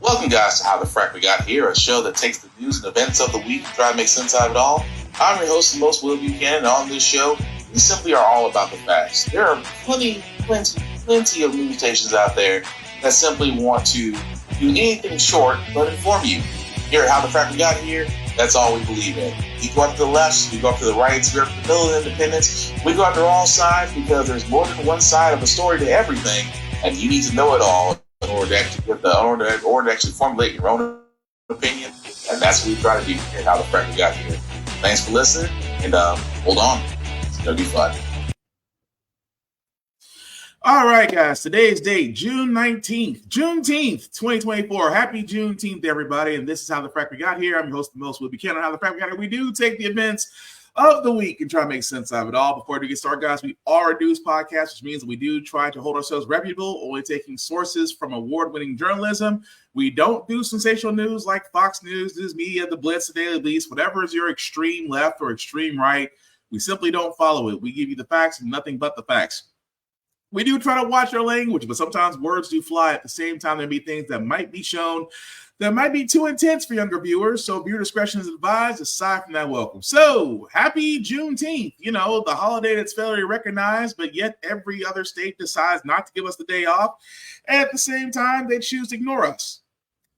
Welcome, guys, to How the Frack We Got Here, a show that takes the news and events of the week and try to make sense out of it all. I'm your host, the most Will Buchanan, and on this show, we simply are all about the facts. There are plenty of news stations out there that simply want to do anything short but inform you. Here at How the Frack We Got Here, that's all we believe in. We go up to the left, we go up to the right, we go up to the middle of independence. We go after all sides because there's more than one side of a story to everything, and you need to know it all in order to actually formulate your own opinion, and that's what we try to do here at How the Frack We Got Here. Thanks for listening, and hold on, it's gonna be fun. All right, guys, today's date, June 19th, Juneteenth, 2024. Happy Juneteenth, everybody, and this is How the Frack We Got Here. I'm your host, the most Will Buchanan. How the Frack We Got Here. We do take the events of the week and try to make sense of it all. Before we get started, guys, we are a news podcast, which means we do try to hold ourselves reputable, only taking sources from award-winning journalism. We don't do sensational news like Fox News Media, The Blitz, The Daily Beast, whatever is your extreme left or extreme right. We simply don't follow it. We give you the facts and nothing but the facts. We do try to watch our language, but sometimes words do fly. At the same time, there'll be things that might be shown that might be too intense for younger viewers, so viewer discretion is advised. Aside from that, welcome. So, happy Juneteenth. You know, the holiday that's federally recognized, but yet every other state decides not to give us the day off. And at the same time, they choose to ignore us.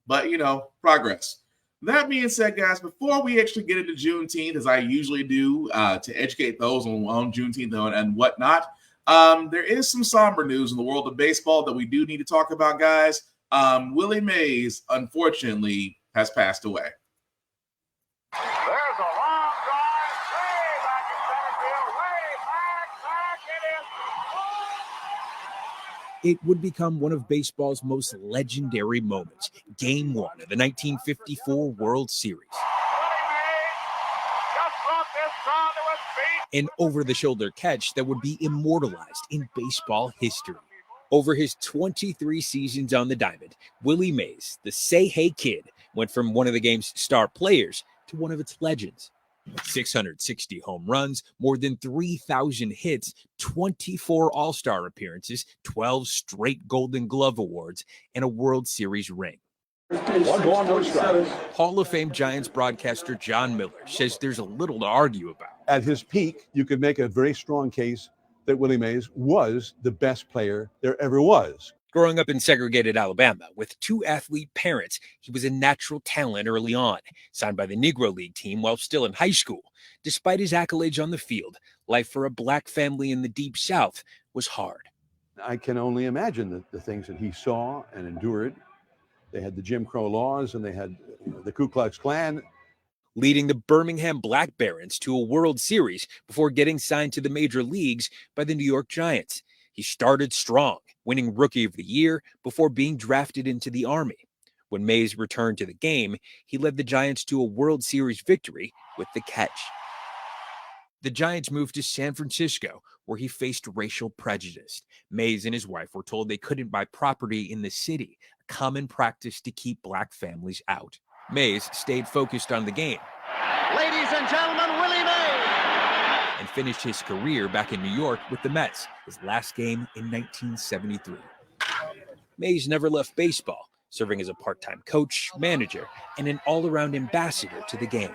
But, you know, progress. That being said, guys, before we actually get into Juneteenth, as I usually do, to educate those on Juneteenth and whatnot, there is some somber news in the world of baseball that we do need to talk about, guys. Willie Mays, unfortunately, has passed away. There's a long drive, way back in center field, way back, it is. It would become one of baseball's most legendary moments, Game 1 of the 1954 World Series. An over-the-shoulder catch that would be immortalized in baseball history. Over his 23 seasons on the diamond, Willie Mays, the say-hey kid, went from one of the game's star players to one of its legends. 660 home runs, more than 3,000 hits, 24 All-Star appearances, 12 straight Golden Glove awards, and a World Series ring. Hall of Fame Giants broadcaster John Miller says there's a little to argue about. At his peak, you could make a very strong case that Willie Mays was the best player there ever was. Growing up in segregated Alabama with two athlete parents, he was a natural talent early on, signed by the Negro League team while still in high school. Despite his accolades on the field, life for a black family in the Deep South was hard. I can only imagine the things that he saw and endured. They had the Jim Crow laws and they had the Ku Klux Klan. Leading the Birmingham Black Barons to a World Series before getting signed to the major leagues by the New York Giants. He started strong, winning Rookie of the Year before being drafted into the Army. When Mays returned to the game, he led the Giants to a World Series victory with the catch. The Giants moved to San Francisco, where he faced racial prejudice. Mays and his wife were told they couldn't buy property in the city, a common practice to keep black families out. Mays stayed focused on the game. Ladies and gentlemen, Willie Mays! And finished his career back in New York with the Mets, his last game in 1973. Mays never left baseball, serving as a part-time coach, manager, and an all-around ambassador to the game.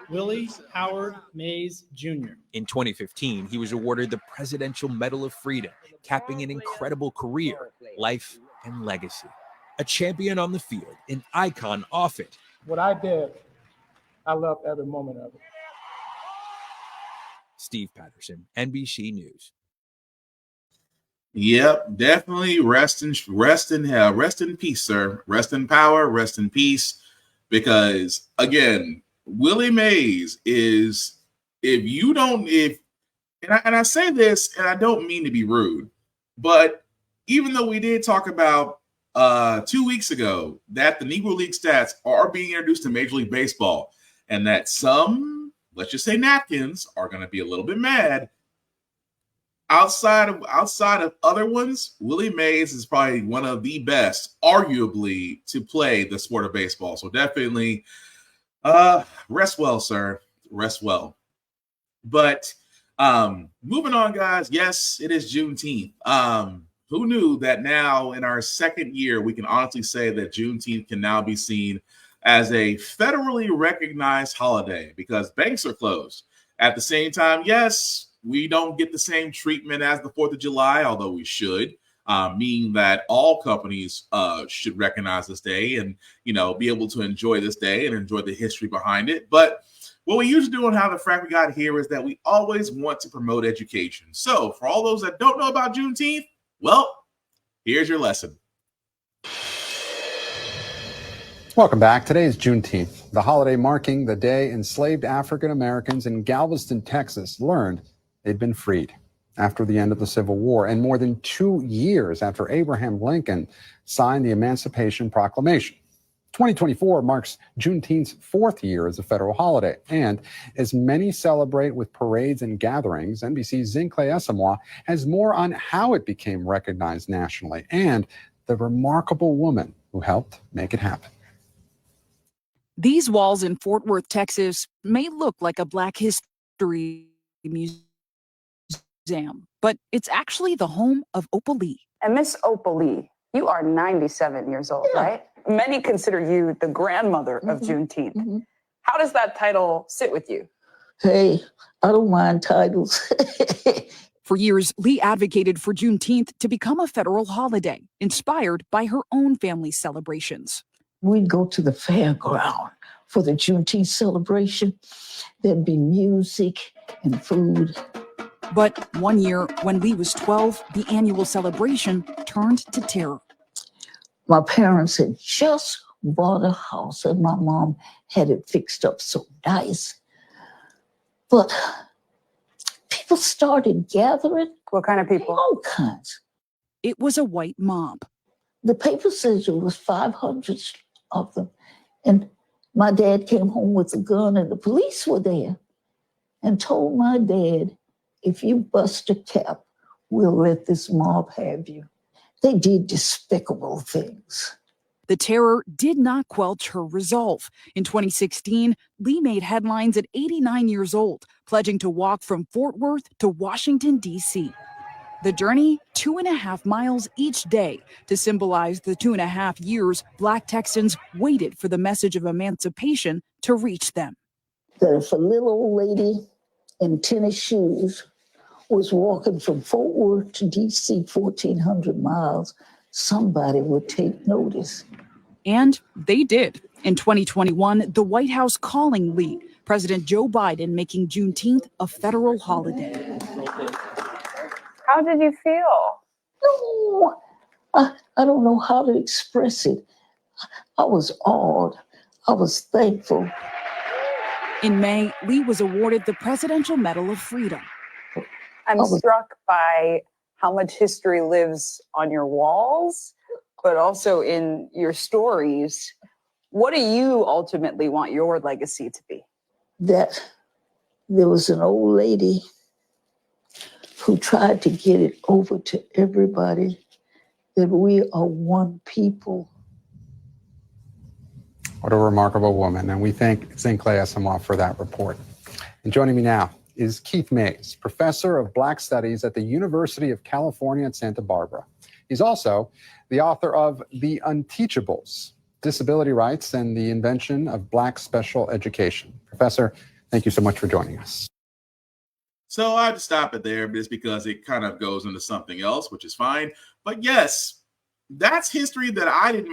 Willie Howard Mays Jr. In 2015, he was awarded the Presidential Medal of Freedom, capping an incredible career, life, and legacy. A champion on the field, an icon off it. What I did, I loved every moment of it. Steve Patterson, NBC News. Yep, definitely rest in peace, sir. Rest in power, rest in peace. Because again, Willie Mays is, and I say this, and I don't mean to be rude, but even though we did talk about 2 weeks ago that the Negro League stats are being introduced to Major League Baseball, and that some, let's just say napkins, are going to be a little bit mad. Outside of other ones, Willie Mays is probably one of the best, arguably, to play the sport of baseball. So definitely, rest well, sir. Rest well. But moving on, guys. Yes, it is Juneteenth. who knew that now in our second year, we can honestly say that Juneteenth can now be seen as a federally recognized holiday because banks are closed. At the same time, yes, we don't get the same treatment as the 4th of July, although we should, meaning that all companies should recognize this day and, be able to enjoy this day and enjoy the history behind it. But what we usually do on How the Frack We Got Here is that we always want to promote education. So for all those that don't know about Juneteenth, well, here's your lesson. Welcome back. Today is Juneteenth, the holiday marking the day enslaved African Americans in Galveston, Texas, learned they'd been freed after the end of the Civil War and more than 2 years after Abraham Lincoln signed the Emancipation Proclamation. 2024 marks Juneteenth's 4th year as a federal holiday. And as many celebrate with parades and gatherings, NBC's Zincle Asamoah has more on how it became recognized nationally and the remarkable woman who helped make it happen. These walls in Fort Worth, Texas, may look like a Black History museum, but it's actually the home of Opal Lee. And Miss Opal Lee, you are 97 years old, right? Many consider you the grandmother of Juneteenth. Mm-hmm. How does that title sit with you? Hey, I don't mind titles. For years, Lee advocated for Juneteenth to become a federal holiday, inspired by her own family's celebrations. We'd go to the fairground for the Juneteenth celebration. There'd be music and food. But one year, when Lee was 12, the annual celebration turned to terror. My parents had just bought a house and my mom had it fixed up so nice. But people started gathering. What kind of people? All kinds. It was a white mob. The paper says there was 500 of them. And my dad came home with a gun and the police were there and told my dad, if you bust a cap, we'll let this mob have you. They did despicable things. The terror did not quelch her resolve. In 2016, Lee made headlines at 89 years old, pledging to walk from Fort Worth to Washington, D.C. The journey, 2.5 miles each day, to symbolize the 2.5 years Black Texans waited for the message of emancipation to reach them. That if a little old lady in tennis shoes was walking from Fort Worth to D.C. 1,400 miles, somebody would take notice. And they did. In 2021, the White House calling Lee, President Joe Biden making Juneteenth a federal holiday. How did you feel? Oh, I don't know how to express it. I was awed. I was thankful. In May, Lee was awarded the Presidential Medal of Freedom. I'm struck by how much history lives on your walls, but also in your stories. What do you ultimately want your legacy to be? That there was an old lady who tried to get it over to everybody that we are one people. What a remarkable woman. And we thank Zincle Asamoah for that report. And joining me now is Keith Mays, professor of Black Studies at the University of California at Santa Barbara. He's also the author of The Unteachables, Disability Rights and the Invention of Black Special Education. Professor, thank you so much for joining us. So I have to stop it there just because it kind of goes into something else, which is fine. But yes, that's history that I didn't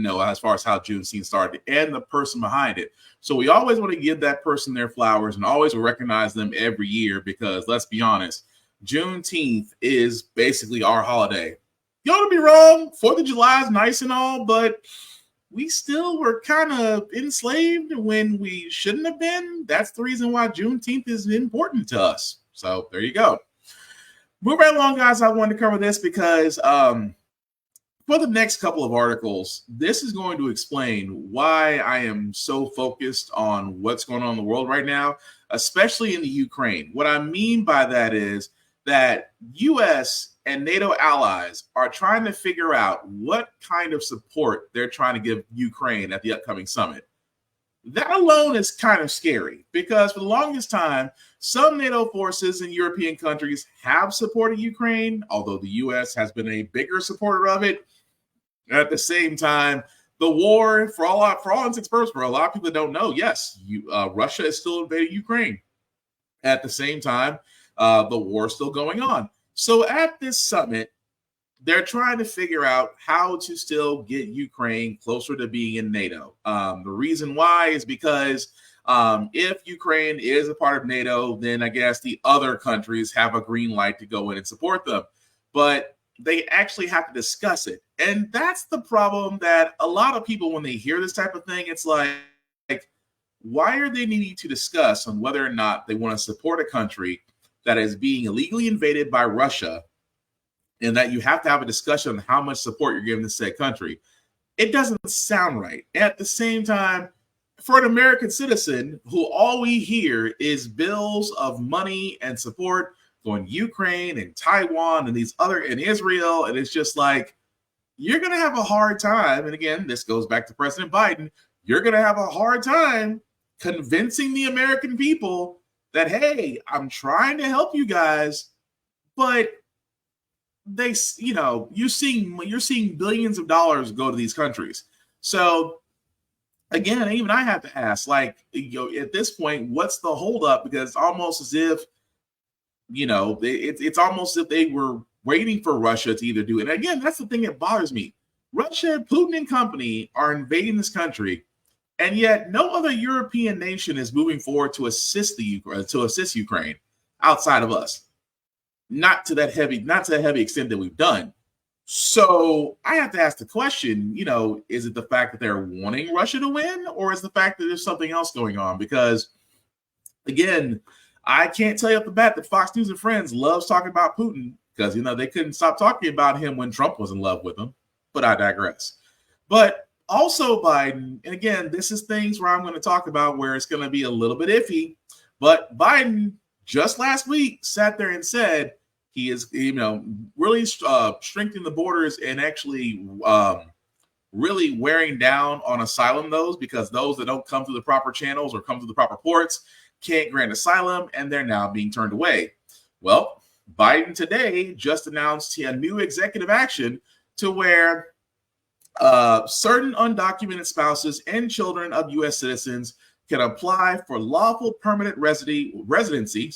know as far as how Juneteenth started and the person behind it. So we always want to give that person their flowers and always recognize them every year because let's be honest, Juneteenth is basically our holiday. You don't want to be wrong. 4th of July is nice and all, but we still were kind of enslaved when we shouldn't have been. That's the reason why Juneteenth is important to us. So there you go. Move right along, guys. I wanted to cover this because for the next couple of articles, this is going to explain why I am so focused on what's going on in the world right now, especially in the Ukraine. What I mean by that is that U.S. and NATO allies are trying to figure out what kind of support they're trying to give Ukraine at the upcoming summit. That alone is kind of scary because for the longest time, some NATO forces in European countries have supported Ukraine, although the U.S. has been a bigger supporter of it. At the same time, the war, for all intents and purposes, for a lot of people that don't know, yes, Russia is still invading Ukraine. At the same time, the war is still going on. So at this summit, they're trying to figure out how to still get Ukraine closer to being in NATO. The reason why is because if Ukraine is a part of NATO, then I guess the other countries have a green light to go in and support them. But they actually have to discuss it. And that's the problem that a lot of people, when they hear this type of thing, it's like why are they needing to discuss on whether or not they want to support a country that is being illegally invaded by Russia, and that you have to have a discussion on how much support you're giving to said country? It doesn't sound right. At the same time, for an American citizen who all we hear is bills of money and support going to Ukraine and Taiwan and these other and Israel, and it's just like you're going to have a hard time. And again, this goes back to President Biden. You're going to have a hard time convincing the American people that, hey, I'm trying to help you guys, but you're seeing billions of dollars go to these countries. So again, even I have to ask, at this point, what's the holdup? Because it's almost as if, it's almost as if they were waiting for Russia to either do it. And again, that's the thing that bothers me. Russia, Putin and company are invading this country, and yet no other European nation is moving forward to assist Ukraine outside of us. Not to that heavy extent that we've done. So I have to ask the question, is it the fact that they're wanting Russia to win, or is the fact that there's something else going on? Because again, I can't tell you off the bat that Fox News and Friends loves talking about Putin because, they couldn't stop talking about him when Trump was in love with him. But I digress. But also Biden, and again, this is things where I'm going to talk about where it's going to be a little bit iffy, but Biden just last week sat there and said he is, really strengthening the borders and actually really wearing down on asylum those, because those that don't come through the proper channels or come through the proper ports can't grant asylum, and they're now being turned away. Well, Biden today just announced a new executive action to where certain undocumented spouses and children of U.S. citizens can apply for lawful permanent residency,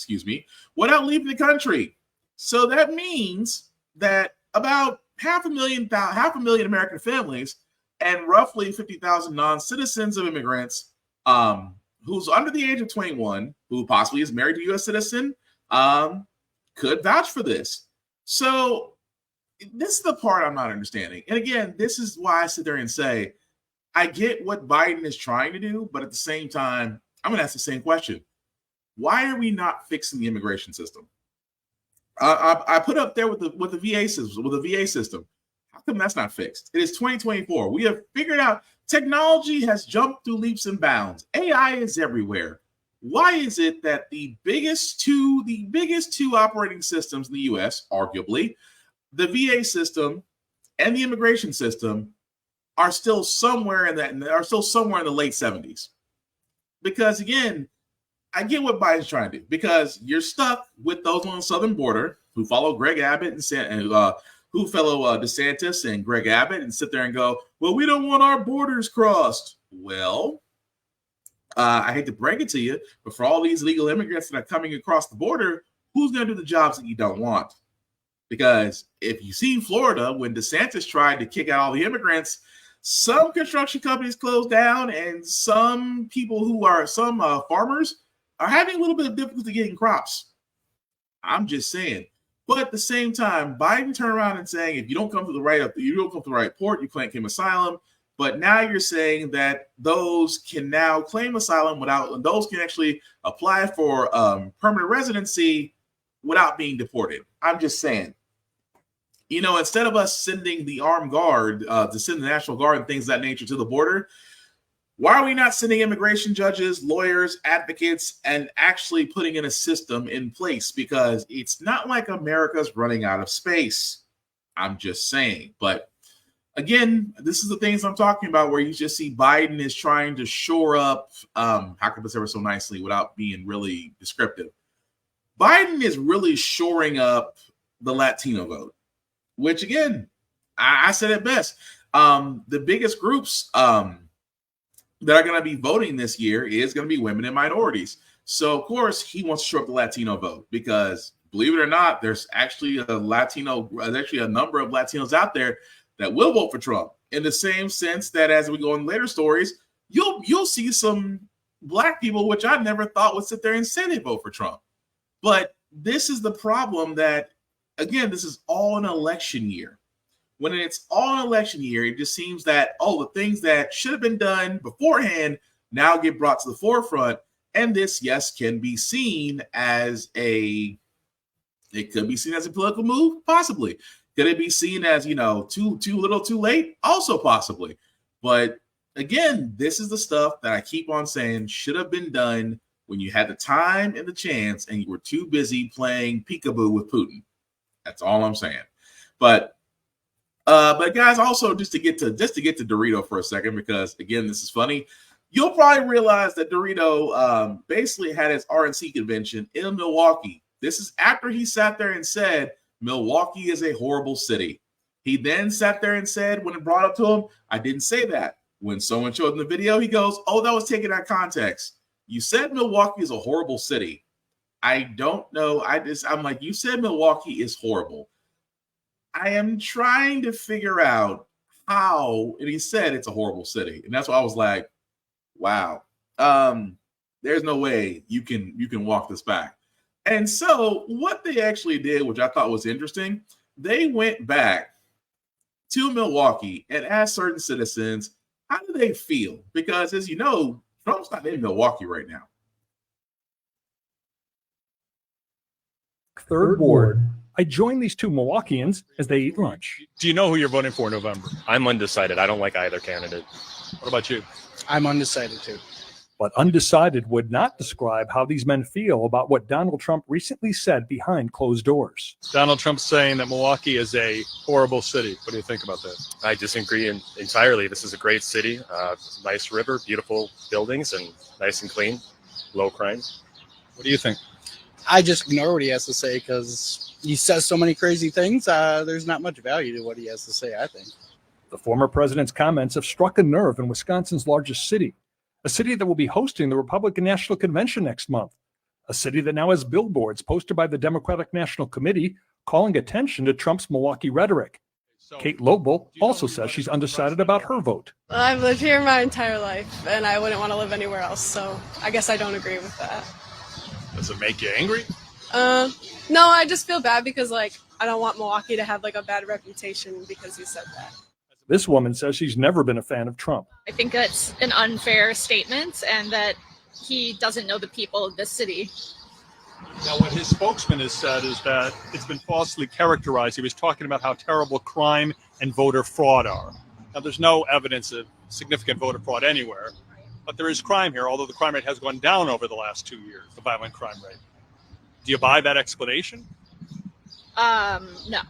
without leaving the country. So that means that about half a million American families and roughly 50,000 non-citizens of immigrants who's under the age of 21, who possibly is married to a U.S. citizen, could vouch for this. So this is the part I'm not understanding. And again, this is why I sit there and say, I get what Biden is trying to do, but at the same time, I'm going to ask the same question. Why are we not fixing the immigration system? I put up there with the VA system. How come that's not fixed? It is 2024. We have figured out technology has jumped through leaps and bounds. AI is everywhere. Why is it that the biggest two operating systems in the U.S., arguably, the VA system and the immigration system, are still somewhere in the late 70s? Because again, I get what Biden's trying to do, because you're stuck with those on the southern border who follow Greg Abbott who follow DeSantis and Greg Abbott and sit there and go, well, we don't want our borders crossed. Well, I hate to break it to you, but for all these illegal immigrants that are coming across the border, who's going to do the jobs that you don't want? Because if you see Florida, when DeSantis tried to kick out all the immigrants, some construction companies closed down, and some farmers are having a little bit of difficulty getting crops. I'm just saying. But at the same time, Biden turned around and saying, if you don't come to the right port, you can't claim asylum. But now you're saying that those can now claim asylum those can actually apply for permanent residency without being deported. I'm just saying. Instead of us sending the armed guard to send the National Guard and things of that nature to the border, why are we not sending immigration judges, lawyers, advocates, and actually putting in a system in place? Because it's not like America's running out of space. I'm just saying. But again, this is the things I'm talking about where you just see Biden is trying to shore up, how can I put this ever so nicely without being really descriptive? Biden is really shoring up the Latino vote, which again, I said it best. The biggest groups that are going to be voting this year is going to be women and minorities. So, of course, he wants to shore up the Latino vote because, believe it or not, there's actually a number of Latinos out there that will vote for Trump. In the same sense that as we go in later stories, you'll see some Black people, which I never thought would sit there and say they vote for Trump. But this is the problem that, again, this is all an election year. When it's all an election year, it just seems that, the things that should have been done beforehand now get brought to the forefront. And this, yes, can be seen as it could be seen as a political move, possibly. Could it be seen as, too little, too late? Also possibly. But again, this is the stuff that I keep on saying should have been done when you had the time and the chance and you were too busy playing peekaboo with Putin. That's all I'm saying. But guys, also just to get to Dorito for a second, because again, this is funny. You'll probably realize that Dorito basically had his RNC convention in Milwaukee. This is after he sat there and said, Milwaukee is a horrible city. He then sat there and said, when it brought up to him, I didn't say that. When someone showed him the video, he goes, that was taken out of context. You said Milwaukee is a horrible city. I don't know. I'm like, you said Milwaukee is horrible. I am trying to figure out how, and he said it's a horrible city. And that's why I was like, wow, there's no way you can walk this back. And so what they actually did, which I thought was interesting, they went back to Milwaukee and asked certain citizens, how do they feel? Because as you know, Trump's not in Milwaukee right now. Third Ward. I joined these two Milwaukeeans as they eat lunch. Do you know who you're voting for in November? I'm undecided. I don't like either candidate. What about you? I'm undecided too. But undecided would not describe how these men feel about what Donald Trump recently said behind closed doors. Donald Trump's saying that Milwaukee is a horrible city. What do you think about that? I disagree entirely. This is a great city, nice river, beautiful buildings, and nice and clean, low crime. What do you think? I just ignore what he has to say because he says so many crazy things. There's not much value to what he has to say, I think. The former president's comments have struck a nerve in Wisconsin's largest city, a city that will be hosting the Republican National Convention next month, a city that now has billboards posted by the Democratic National Committee calling attention to Trump's Milwaukee rhetoric. Kate Lobel also says she's undecided about her vote. I've lived here my entire life, and I wouldn't want to live anywhere else, so I guess I don't agree with that. Does it make you angry? No, I just feel bad because, I don't want Milwaukee to have, a bad reputation because he said that. This woman says she's never been a fan of Trump. I think that's an unfair statement and that he doesn't know the people of this city. Now, what his spokesman has said is that it's been falsely characterized. He was talking about how terrible crime and voter fraud are. Now, there's no evidence of significant voter fraud anywhere, but there is crime here, although the crime rate has gone down over the last 2 years, the violent crime rate. Do you buy that explanation? No.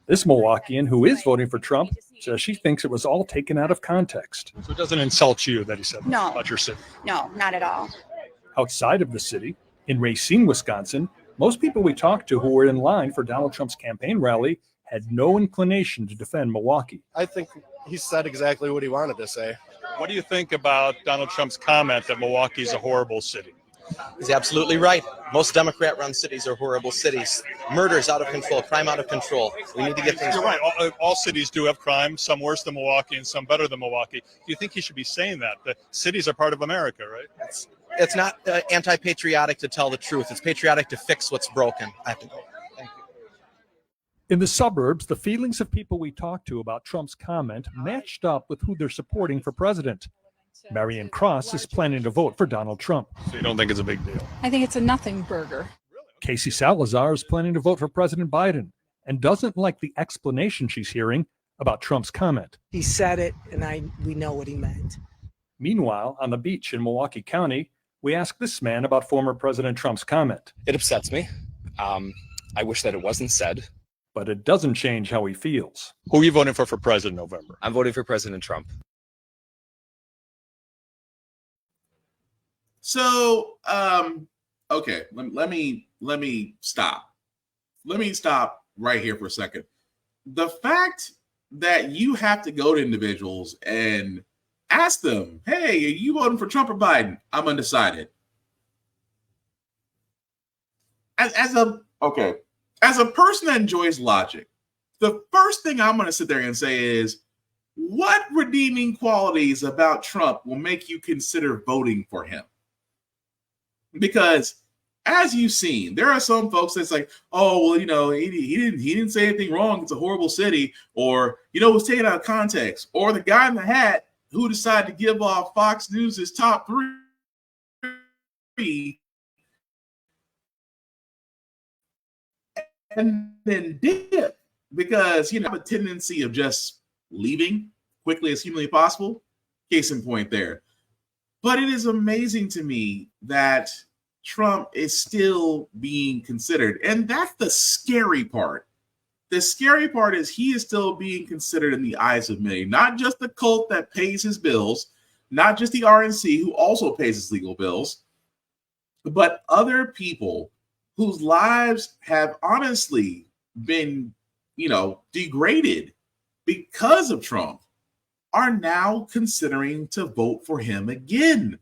This Milwaukeean, who is voting for Trump, says she thinks it was all taken out of context. So it doesn't insult you that he said No. about your city? No, not at all. Outside of the city, in Racine, Wisconsin, most people we talked to who were in line for Donald Trump's campaign rally had no inclination to defend Milwaukee. I think he said exactly what he wanted to say. What do you think about Donald Trump's comment that Milwaukee is a horrible city? He's absolutely right. Most Democrat-run cities are horrible cities. Murder's out of control, crime out of control. We need to get things You're right. All cities do have crime, some worse than Milwaukee and some better than Milwaukee. Do you think he should be saying that? The cities are part of America, right? It's not anti-patriotic to tell the truth. It's patriotic to fix what's broken. I have to go. Thank you. In the suburbs, the feelings of people we talked to about Trump's comment matched up with who they're supporting for president. Marion Cross is planning to vote for Donald Trump. So you don't think it's a big deal? I think it's a nothing burger. Casey Salazar is planning to vote for President Biden and doesn't like the explanation she's hearing about Trump's comment. He said it, and we know what he meant. Meanwhile, on the beach in Milwaukee County, we asked this man about former President Trump's comment. It upsets me. I wish that it wasn't said. but it doesn't change how he feels. Who are you voting for president in November? I'm voting for President Trump. So, okay, let me stop. Let me stop right here for a second. The fact that you have to go to individuals and ask them, hey, are you voting for Trump or Biden? I'm undecided. As a person that enjoys logic, the first thing I'm going to sit there and say is, what redeeming qualities about Trump will make you consider voting for him? Because as you've seen, there are some folks that's like, oh, well, he didn't say anything wrong. It's a horrible city, or it was taken out of context, or the guy in the hat who decided to give off Fox News' top three and then dip because have a tendency of just leaving quickly as humanly possible. Case in point there. But it is amazing to me that Trump is still being considered. And that's the scary part. The scary part is he is still being considered in the eyes of many, not just the cult that pays his bills, not just the RNC who also pays his legal bills, but other people whose lives have honestly been, degraded because of Trump are now considering to vote for him again.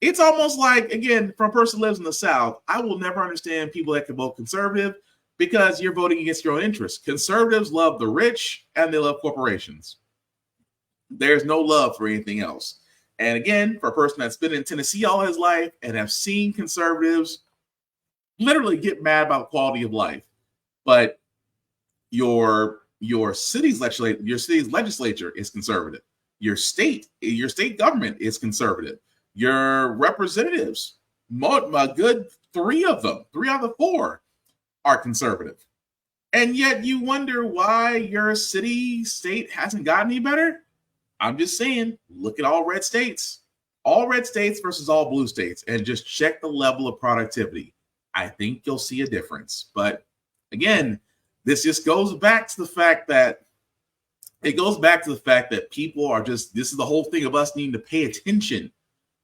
It's almost like, again, from a person who lives in the South, I will never understand people that can vote conservative because you're voting against your own interests. Conservatives love the rich and they love corporations. There's no love for anything else. And again, for a person that's been in Tennessee all his life and have seen conservatives literally get mad about the quality of life, but your city's legislature is conservative. Your state government is conservative. Your representatives, a good three out of the four are conservative. And yet you wonder why your state hasn't gotten any better. I'm just saying, look at all red states versus all blue states, and just check the level of productivity. I think you'll see a difference. But again, this just goes back to the fact that people are this is the whole thing of us needing to pay attention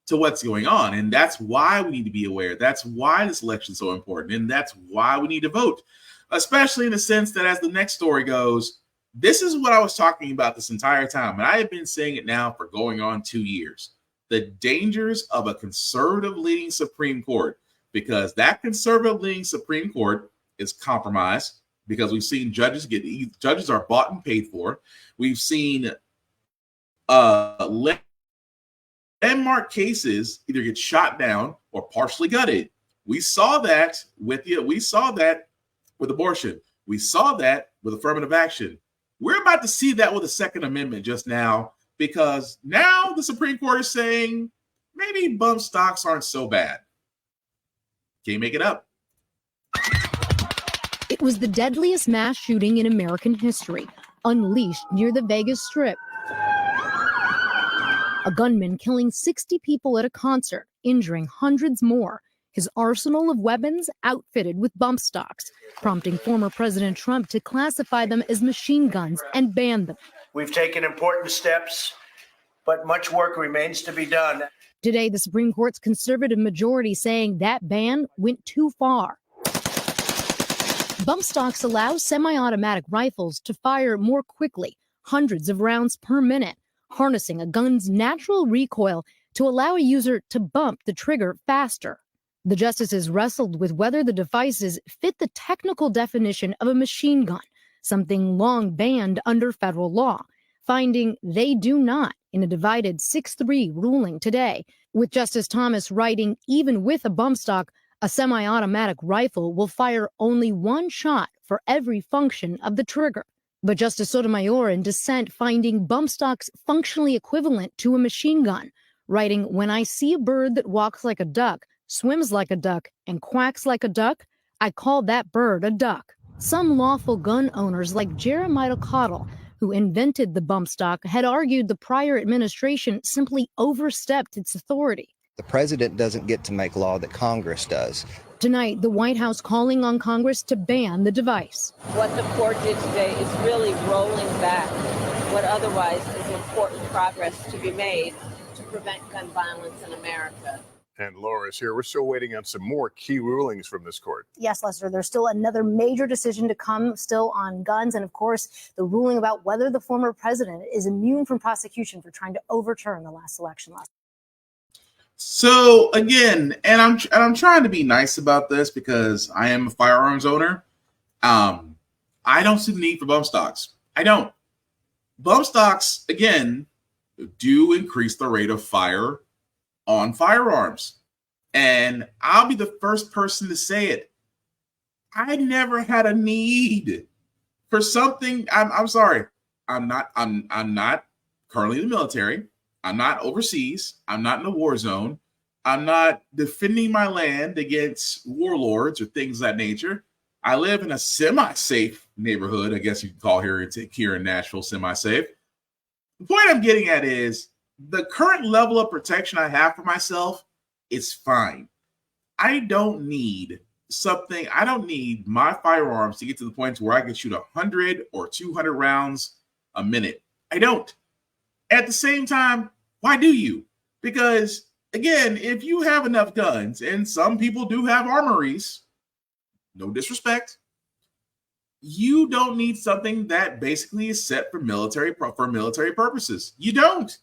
to what's going on. And that's why we need to be aware. That's why this election is so important. And that's why we need to vote, especially in the sense that as the next story goes, this is what I was talking about this entire time. And I have been saying it now for going on 2 years. The dangers of a conservative leaning Supreme Court, because that conservative leaning Supreme Court is compromised, because we've seen judges are bought and paid for. We've seen landmark cases either get shot down or partially gutted. We saw that with abortion. We saw that with affirmative action. We're about to see that with the Second Amendment just now, because now the Supreme Court is saying maybe bump stocks aren't so bad. Can't make it up. It was the deadliest mass shooting in American history, unleashed near the Vegas Strip. A gunman killing 60 people at a concert, injuring hundreds more. His arsenal of weapons outfitted with bump stocks, prompting former President Trump to classify them as machine guns and ban them. We've taken important steps, but much work remains to be done. Today, the Supreme Court's conservative majority saying that ban went too far. Bump stocks allow semi-automatic rifles to fire more quickly, hundreds of rounds per minute, harnessing a gun's natural recoil to allow a user to bump the trigger faster. The justices wrestled with whether the devices fit the technical definition of a machine gun, something long banned under federal law, finding they do not in a divided 6-3 ruling today, with Justice Thomas writing even with a bump stock, a semi-automatic rifle will fire only one shot for every function of the trigger. But Justice Sotomayor in dissent finding bump stocks functionally equivalent to a machine gun, writing, when I see a bird that walks like a duck, swims like a duck, and quacks like a duck, I call that bird a duck. Some lawful gun owners like Jeremiah Cottle, who invented the bump stock, had argued the prior administration simply overstepped its authority. The president doesn't get to make law that Congress does. Tonight, the White House calling on Congress to ban the device. What the court did today is really rolling back what otherwise is important progress to be made to prevent gun violence in America. And Laura's here. We're still waiting on some more key rulings from this court. Yes, Lester, there's still another major decision to come still on guns. And of course, the ruling about whether the former president is immune from prosecution for trying to overturn the last election. So again, and I'm trying to be nice about this because I am a firearms owner. I don't see the need for bump stocks. I don't. Bump stocks, again, do increase the rate of fire on firearms. And I'll be the first person to say it. I never had a need for something. I'm sorry. I'm not currently in the military. I'm not overseas. I'm not in a war zone. I'm not defending my land against warlords or things of that nature. I live in a semi-safe neighborhood, I guess you could call here in Nashville semi-safe. The point I'm getting at is the current level of protection I have for myself is fine. I don't need something. I don't need my firearms to get to the point where I can shoot 100 or 200 rounds a minute. I don't. At the same time, why do you? Because, again, if you have enough guns, and some people do have armories, no disrespect, you don't need something that basically is set for military purposes. You don't.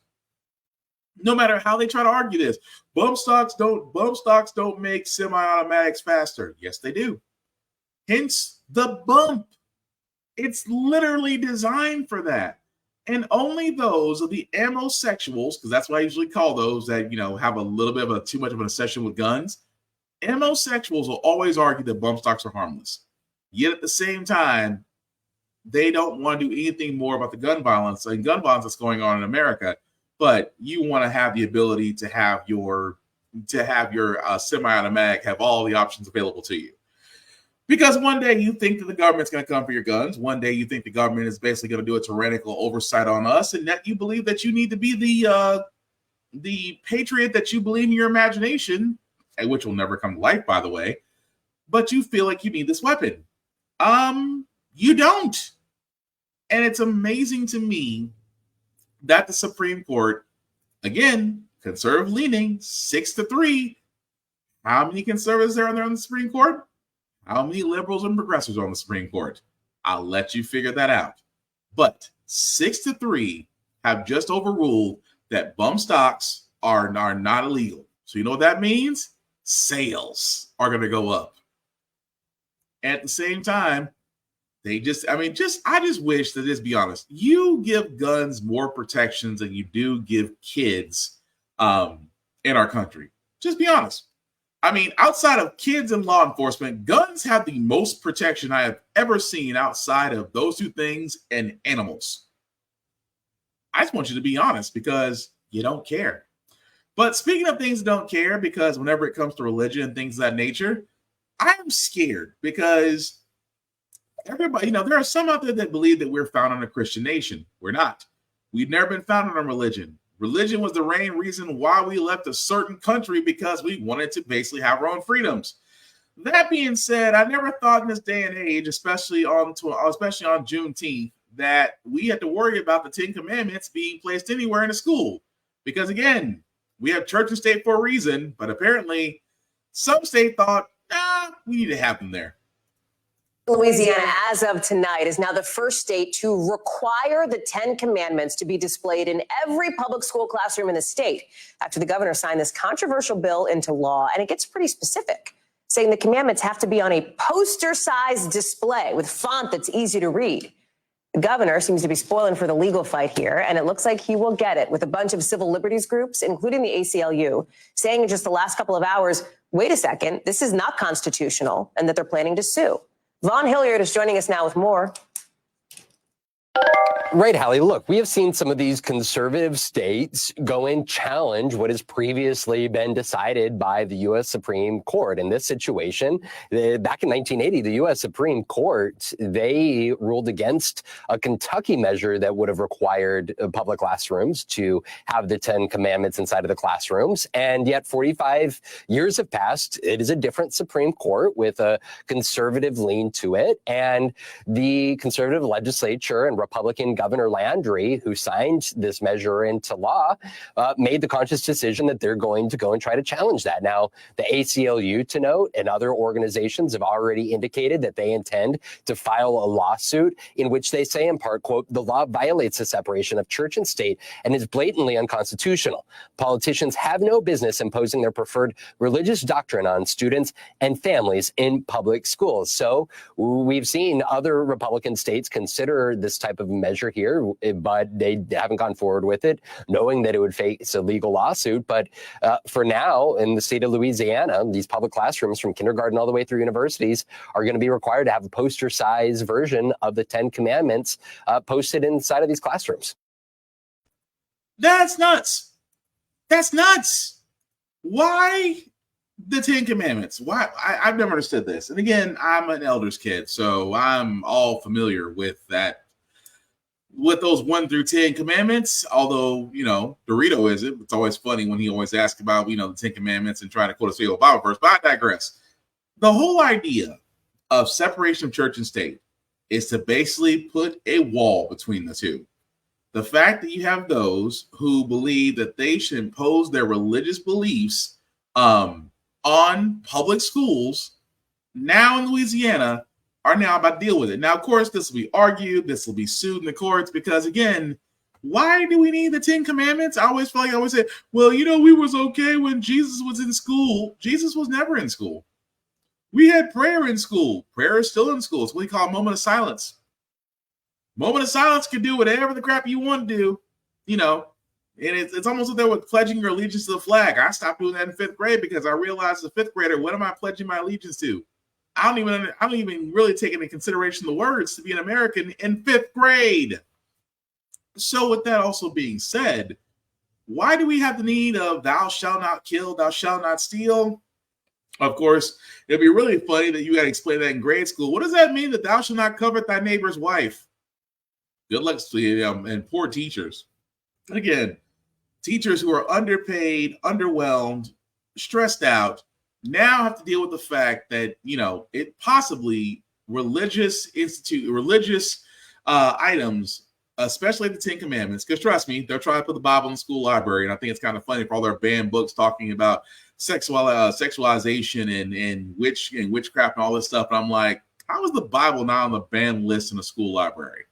No matter how they try to argue this, bump stocks don't make semi-automatics faster. Yes, they do. Hence the bump. It's literally designed for that. And only those of the ammosexuals, because that's what I usually call those that, have a little bit of too much of an obsession with guns. Ammosexuals will always argue that bump stocks are harmless. Yet at the same time, they don't want to do anything more about the gun violence that's going on in America. But you want to have the ability to have your semi-automatic have all the options available to you. Because one day you think that the government's going to come for your guns. One day you think the government is basically going to do a tyrannical oversight on us, and that you believe that you need to be the patriot that you believe in your imagination, and which will never come to life, by the way. But you feel like you need this weapon. You don't. And it's amazing to me that the Supreme Court, again, conservative leaning, 6-3. How many conservatives are there on the Supreme Court? How many liberals and progressives are on the Supreme Court? I'll let you figure that out. But 6-3 have just overruled that bump stocks are not illegal. So you know what that means? Sales are going to go up. At the same time, I just wish that, let's be honest, you give guns more protections than you do give kids in our country. Just be honest. I mean, outside of kids and law enforcement, guns have the most protection I have ever seen outside of those two things and animals. I just want you to be honest because you don't care. But speaking of things that don't care, because whenever it comes to religion and things of that nature, I'm scared because everybody, there are some out there that believe that we're founded on a Christian nation. We're not. We've never been founded on religion. Religion was the main reason why we left a certain country, because we wanted to basically have our own freedoms. That being said, I never thought in this day and age, especially on Juneteenth, that we had to worry about the 10 Commandments being placed anywhere in a school. Because again, we have church and state for a reason, but apparently some state thought, we need to have them there. Louisiana, as of tonight, is now the first state to require the 10 Commandments to be displayed in every public school classroom in the state after the governor signed this controversial bill into law. And it gets pretty specific, saying the commandments have to be on a poster-sized display with font that's easy to read. The governor seems to be spoiling for the legal fight here, and it looks like he will get it, with a bunch of civil liberties groups, including the ACLU, saying in just the last couple of hours, wait a second, this is not constitutional, and that they're planning to sue. Vaughn Hilliard is joining us now with more. Right, Hallie. Look, we have seen some of these conservative states go and challenge what has previously been decided by the U.S. Supreme Court. In this situation, back in 1980, the U.S. Supreme Court, they ruled against a Kentucky measure that would have required public classrooms to have the 10 Commandments inside of the classrooms. And yet 45 years have passed. It is a different Supreme Court with a conservative lean to it. And the conservative legislature and Republican Governor Landry, who signed this measure into law, made the conscious decision that they're going to go and try to challenge that. Now, the ACLU, to note, and other organizations have already indicated that they intend to file a lawsuit in which they say, in part, quote, the law violates the separation of church and state and is blatantly unconstitutional. Politicians have no business imposing their preferred religious doctrine on students and families in public schools. So we've seen other Republican states consider this type of measure here, but they haven't gone forward with it, knowing that it would face a legal lawsuit. But for now, in the state of Louisiana, these public classrooms from kindergarten all the way through universities are going to be required to have a poster-size version of the 10 Commandments posted inside of these classrooms. That's nuts. That's nuts. Why the 10 Commandments? Why? I've never understood this. And again, I'm an elder's kid, so I'm all familiar with that, with those 1 through 10 commandments, although, you know, Dorito isn't. It's always funny when he always asks about, you know, the 10 commandments and trying to quote a single Bible verse, but I digress. The whole idea of separation of church and state is to basically put a wall between the two. The fact that you have those who believe that they should impose their religious beliefs on public schools now in Louisiana are now about to deal with it. Now, of course, this will be argued. This will be sued in the courts because, again, why do we need the 10 Commandments? I always feel like I always say, well, you know, we was okay when Jesus was in school. Jesus was never in school. We had prayer in school. Prayer is still in school. It's what we call a moment of silence. Moment of silence can do whatever the crap you want to do, you know. And it's almost like that with pledging your allegiance to the flag. I stopped doing that in 5th grade because I realized as a 5th grader, what am I pledging my allegiance to? I don't even really take into consideration the words to be an American in 5th grade. So with that also being said, why do we have the need of thou shalt not kill, thou shalt not steal? Of course, it'd be really funny that you got to explain that in grade school. What does that mean that thou shalt not covet thy neighbor's wife? Good luck to you, and poor teachers. And again, teachers who are underpaid, underwhelmed, stressed out, now have to deal with the fact that, you know, it possibly religious items, especially the 10 Commandments, because trust me, they're trying to put the Bible in the school library. And I think it's kind of funny for all their banned books talking about sexualization and witchcraft and all this stuff. And I'm like, how is the Bible not on the banned list in the school library?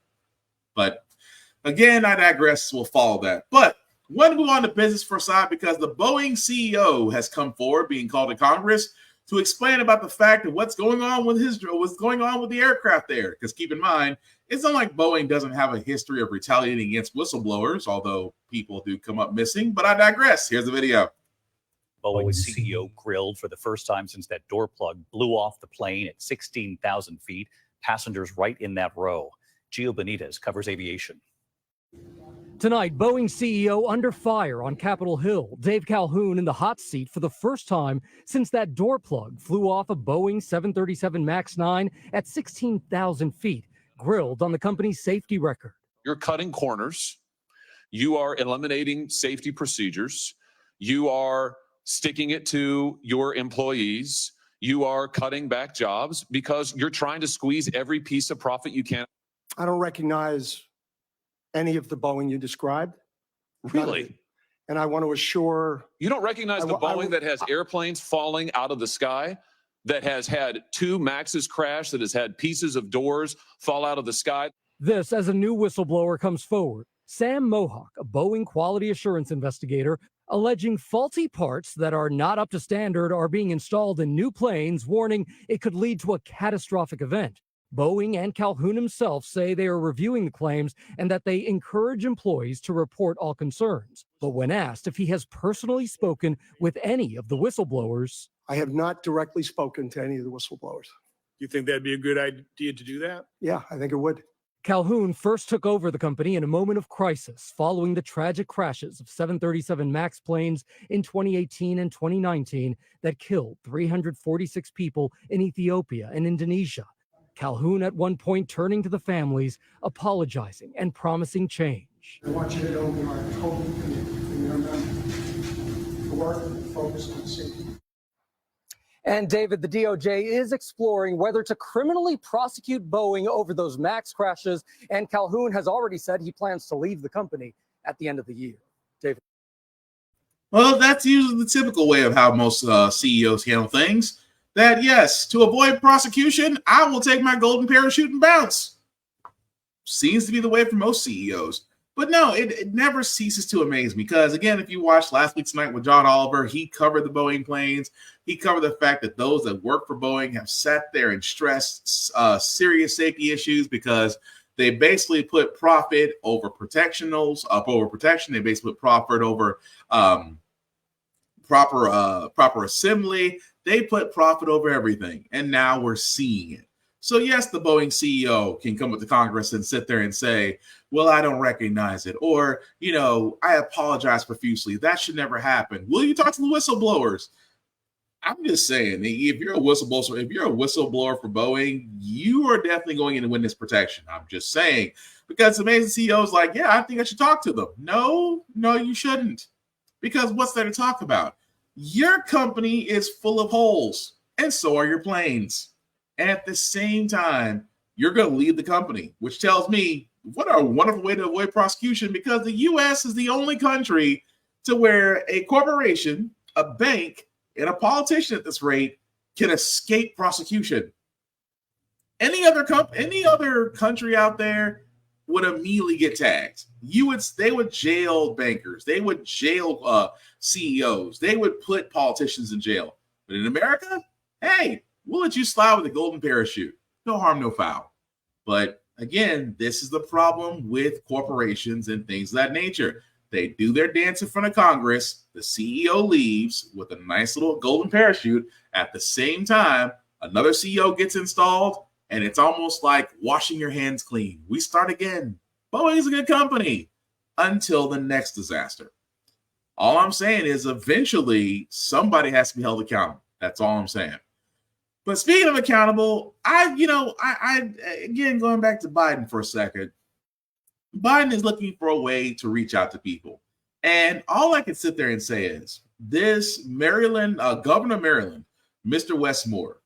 But again, I digress. We'll follow that. But I want to move on to business for a side because the Boeing CEO has come forward, being called to Congress, to explain about the fact of what's going on with the aircraft there. Because keep in mind, it's not like Boeing doesn't have a history of retaliating against whistleblowers, although people do come up missing. But I digress. Here's the video. Boeing CEO grilled for the first time since that door plug blew off the plane at 16,000 feet. Passengers right in that row. Gio Benitez covers aviation. Tonight, Boeing CEO under fire on Capitol Hill. Dave Calhoun in the hot seat for the first time since that door plug flew off a Boeing 737 MAX 9 at 16,000 feet, grilled on the company's safety record. You're cutting corners. You are eliminating safety procedures. You are sticking it to your employees. You are cutting back jobs because you're trying to squeeze every piece of profit you can. I don't recognize any of the Boeing you described. Really? And I want to assure... You don't recognize the Boeing that has airplanes falling out of the sky, that has had 2 Maxes crash, that has had pieces of doors fall out of the sky? This as a new whistleblower comes forward. Sam Mohawk, a Boeing quality assurance investigator, alleging faulty parts that are not up to standard are being installed in new planes, warning it could lead to a catastrophic event. Boeing and Calhoun himself say they are reviewing the claims and that they encourage employees to report all concerns. But when asked if he has personally spoken with any of the whistleblowers, I have not directly spoken to any of the whistleblowers. You think that'd be a good idea to do that? Yeah, I think it would. Calhoun first took over the company in a moment of crisis following the tragic crashes of 737 MAX planes in 2018 and 2019 that killed 346 people in Ethiopia and Indonesia. Calhoun at one point turning to the families, apologizing and promising change. I want you to know we are totally committed to your members to work focused on safety. And David, the DOJ is exploring whether to criminally prosecute Boeing over those MAX crashes, and Calhoun has already said he plans to leave the company at the end of the year. David. Well, that's usually the typical way of how most CEOs handle things. That, yes, to avoid prosecution, I will take my golden parachute and bounce. Seems to be the way for most CEOs. But no, it never ceases to amaze me because, again, if you watched last week's Night with John Oliver, he covered the Boeing planes. He covered the fact that those that work for Boeing have sat there and stressed serious safety issues because they basically put profit over protection. They basically put profit over proper assembly. They put profit over everything, and now we're seeing it. So yes, the Boeing CEO can come up to Congress and sit there and say, well, I don't recognize it. Or, I apologize profusely. That should never happen. Will you talk to the whistleblowers? I'm just saying, if you're a whistleblower for Boeing, you are definitely going into witness protection. I'm just saying, because amazing CEOs like, yeah, I think I should talk to them. No, you shouldn't. Because what's there to talk about? Your company is full of holes, and so are your planes. And at the same time, you're going to leave the company, which tells me what a wonderful way to avoid prosecution, because the U.S. is the only country to where a corporation, a bank, and a politician at this rate can escape prosecution. Any other country out there would immediately get tagged. They would jail bankers. They would jail CEOs. They would put politicians in jail. But in America, hey, we'll let you slide with a golden parachute. No harm, no foul. But again, this is the problem with corporations and things of that nature. They do their dance in front of Congress. The CEO leaves with a nice little golden parachute. At the same time, another CEO gets installed, and it's almost like washing your hands clean. We start again. Boeing's a good company until the next disaster. All I'm saying is eventually somebody has to be held accountable. That's all I'm saying. But speaking of accountable, I again, going back to Biden for a second, Biden is looking for a way to reach out to people. And all I can sit there and say is this governor of Maryland, Mr. Westmore,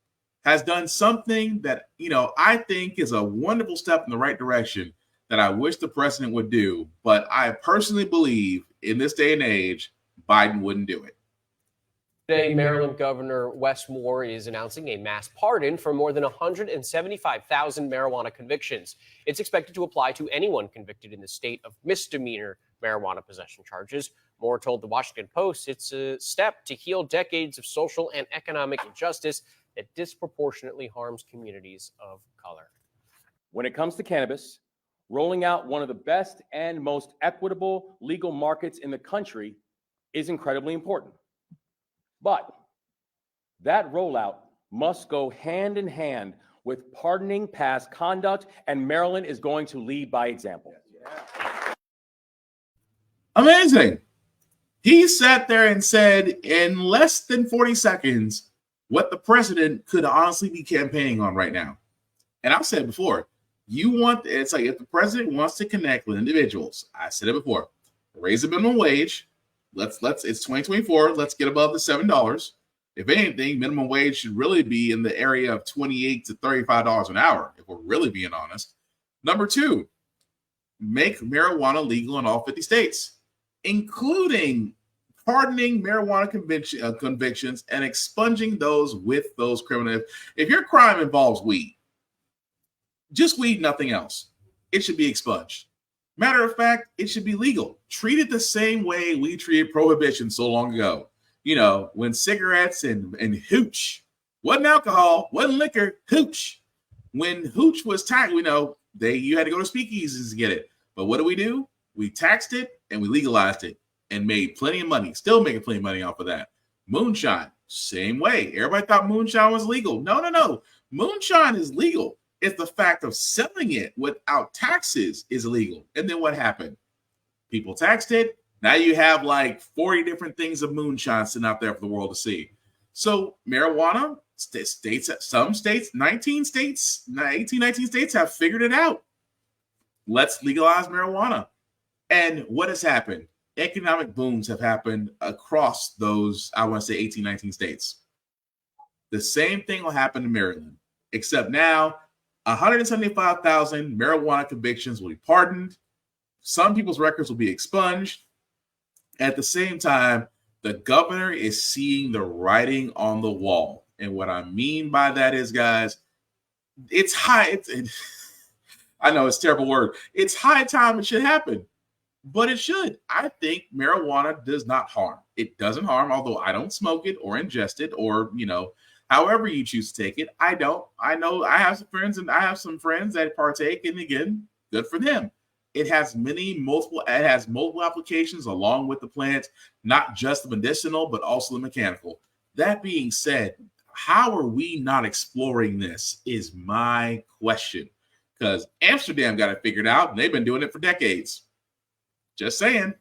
has done something that, I think is a wonderful step in the right direction that I wish the president would do. But I personally believe in this day and age, Biden wouldn't do it. Today, Maryland Governor Wes Moore is announcing a mass pardon for more than 175,000 marijuana convictions. It's expected to apply to anyone convicted in the state of misdemeanor marijuana possession charges. Moore told the Washington Post it's a step to heal decades of social and economic injustice that disproportionately harms communities of color. When it comes to cannabis, rolling out one of the best and most equitable legal markets in the country is incredibly important. But that rollout must go hand in hand with pardoning past conduct, and Maryland is going to lead by example. Amazing. He sat there and said in less than 40 seconds what the president could honestly be campaigning on right now. And I've said before, it's like if the president wants to connect with individuals, I said it before, raise the minimum wage. It's 2024. Let's get above the $7. If anything, minimum wage should really be in the area of $28 to $35 an hour, if we're really being honest. Number two, make marijuana legal in all 50 states, including pardoning marijuana convictions and expunging those with those criminal. If your crime involves weed, just weed, nothing else, it should be expunged. Matter of fact, it should be legal. Treat it the same way we treated prohibition so long ago. When cigarettes and hooch wasn't alcohol, wasn't liquor, hooch. When hooch was taxed, you had to go to speakeasies to get it. But what do? We taxed it and we legalized it and made plenty of money. Still making plenty of money off of that. Moonshine, same way. Everybody thought moonshine was legal. No. Moonshine is legal. It's the fact of selling it without taxes is illegal. And then what happened? People taxed it. Now you have like 40 different things of moonshine sitting out there for the world to see. So marijuana, some states, 19 states have figured it out. Let's legalize marijuana. And what has happened? Economic booms have happened across those, I want to say 18, 19 states. The same thing will happen in Maryland, except now 175,000 marijuana convictions will be pardoned. Some people's records will be expunged. At the same time, the governor is seeing the writing on the wall. And what I mean by that is, guys, it's high. I know it's a terrible word. It's high time it should happen, but it should. I think marijuana does not harm. It doesn't harm, although I don't smoke it or ingest it or, however you choose to take it. I don't. I know I have some friends that partake, and again, good for them. It has multiple applications along with the plant, not just the medicinal, but also the mechanical. That being said, how are we not exploring this is my question. Because Amsterdam got it figured out, and they've been doing it for decades. Just saying,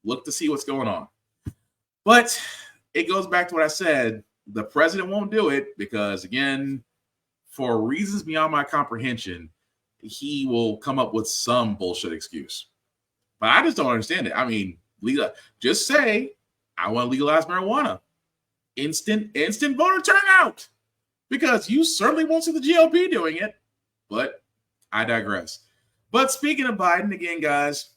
look to see what's going on. But it goes back to what I said. The president won't do it because, again, for reasons beyond my comprehension, he will come up with some bullshit excuse. But I just don't understand it. I mean, just say, I want to legalize marijuana. Instant voter turnout. Because you certainly won't see the GOP doing it. But I digress. But speaking of Biden, again, guys,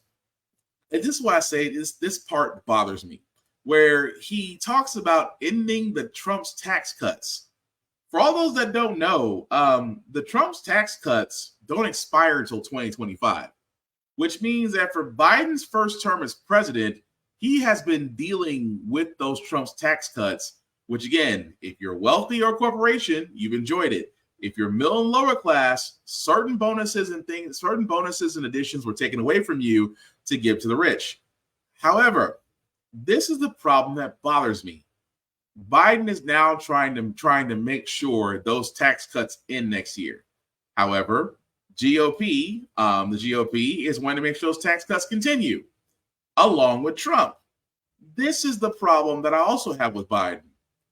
and this is why I say this part bothers me, where he talks about ending the Trump's tax cuts. For all those that don't know, the Trump's tax cuts don't expire until 2025, which means that for Biden's first term as president, he has been dealing with those Trump's tax cuts, which again, if you're wealthy or a corporation, you've enjoyed it. If you're middle and lower class, certain bonuses and additions were taken away from you to give to the rich. However, this is the problem that bothers me. Biden is now trying to make sure those tax cuts end next year. However, the GOP is wanting to make sure those tax cuts continue, along with Trump. This is the problem that I also have with Biden,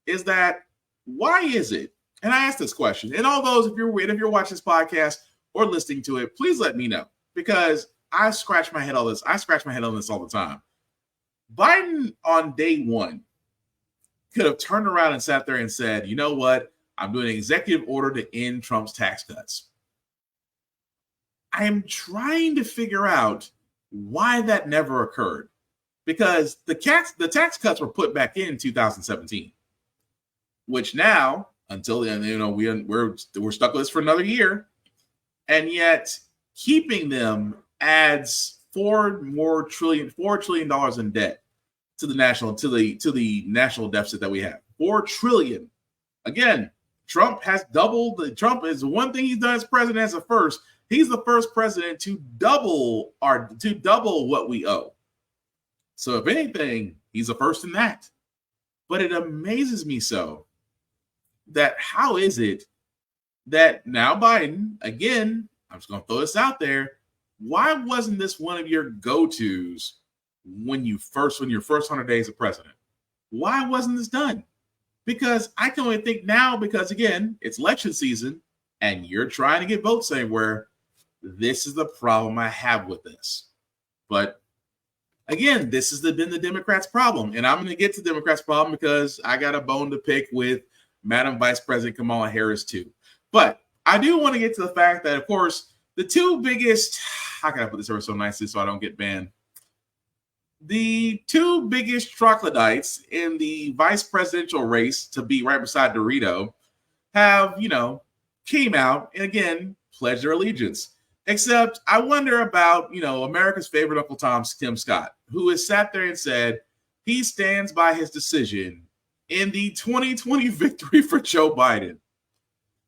is that why is it? And I asked this question, and all those, if you're watching this podcast or listening to it, please let me know, because I scratch my head on this. I scratch my head on this all the time. Biden on day one could have turned around and sat there and said, you know what? I'm doing an executive order to end Trump's tax cuts. I am trying to figure out why that never occurred, because the tax cuts were put back in 2017, which now, until then, we're stuck with this for another year, and yet keeping them adds $4 trillion in debt to the national deficit that we have. $4 trillion. Again, Trump has doubled. Trump is one thing he's done as president as a first. He's the first president to double what we owe. So if anything, he's the first in that. But it amazes me so that how is it that now Biden, again, I'm just going to throw this out there, why wasn't this one of your go-tos when your first 100 days of president? Why wasn't this done? Because I can only think now, because again, it's election season and you're trying to get votes anywhere. This is the problem I have with this. But again, this has been the Democrats' problem. And I'm going to get to the Democrats' problem because I got a bone to pick with Madam Vice President Kamala Harris too. But I do want to get to the fact that, of course, the two biggest, how can I put this over so nicely so I don't get banned? The two biggest troglodytes in the vice presidential race to be right beside Dorito have, came out and again, pledged their allegiance. Except I wonder about, America's favorite Uncle Tom, Tim Scott, who has sat there and said he stands by his decision in the 2020 victory for Joe Biden.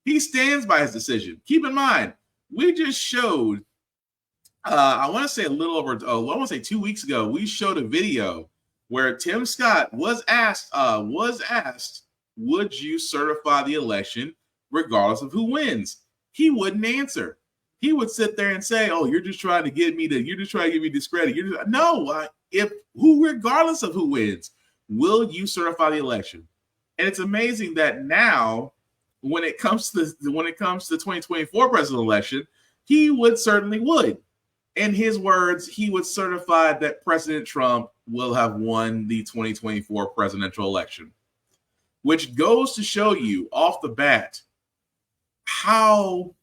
He stands by his decision. Keep in mind, we just showed, I want to say 2 weeks ago, we showed a video where Tim Scott was asked, would you certify the election regardless of who wins? he wouldn't answer. He would sit there and say, "Oh, you're just trying to get me discredit." No, regardless of who wins, will you certify the election? And it's amazing that now, when it comes to the 2024 presidential election, he would. In his words, he would certify that President Trump will have won the 2024 presidential election, which goes to show you off the bat how.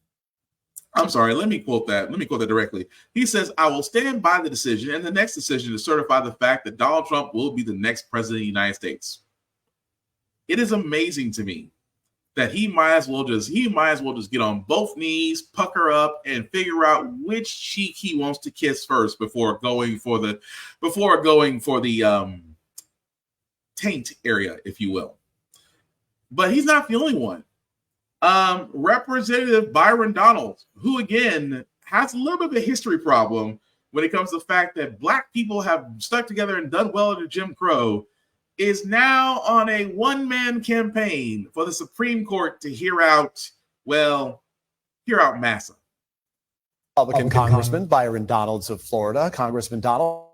I'm sorry, let me quote that directly. He says, "I will stand by the decision and the next decision to certify the fact that Donald Trump will be the next president of the United States." It is amazing to me that he might as well just get on both knees, pucker up, and figure out which cheek he wants to kiss first before going for the taint area, if you will. But he's not the only one. Representative Byron Donalds, who again has a little bit of a history problem when it comes to the fact that Black people have stuck together and done well under Jim Crow, is now on a one-man campaign for the Supreme Court to hear out Massa. Republican Congressman Byron Donalds of Florida. Congressman Donalds,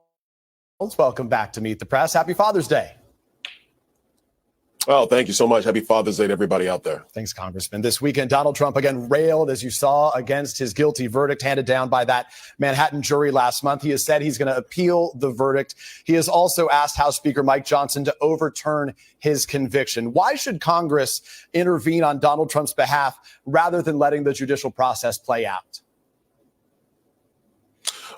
welcome back to Meet the Press. Happy Father's Day. Oh, thank you so much. Happy Father's Day to everybody out there. Thanks, Congressman. This weekend, Donald Trump again railed, as you saw, against his guilty verdict handed down by that Manhattan jury last month. He has said he's going to appeal the verdict. He has also asked House Speaker Mike Johnson to overturn his conviction. Why should Congress intervene on Donald Trump's behalf rather than letting the judicial process play out?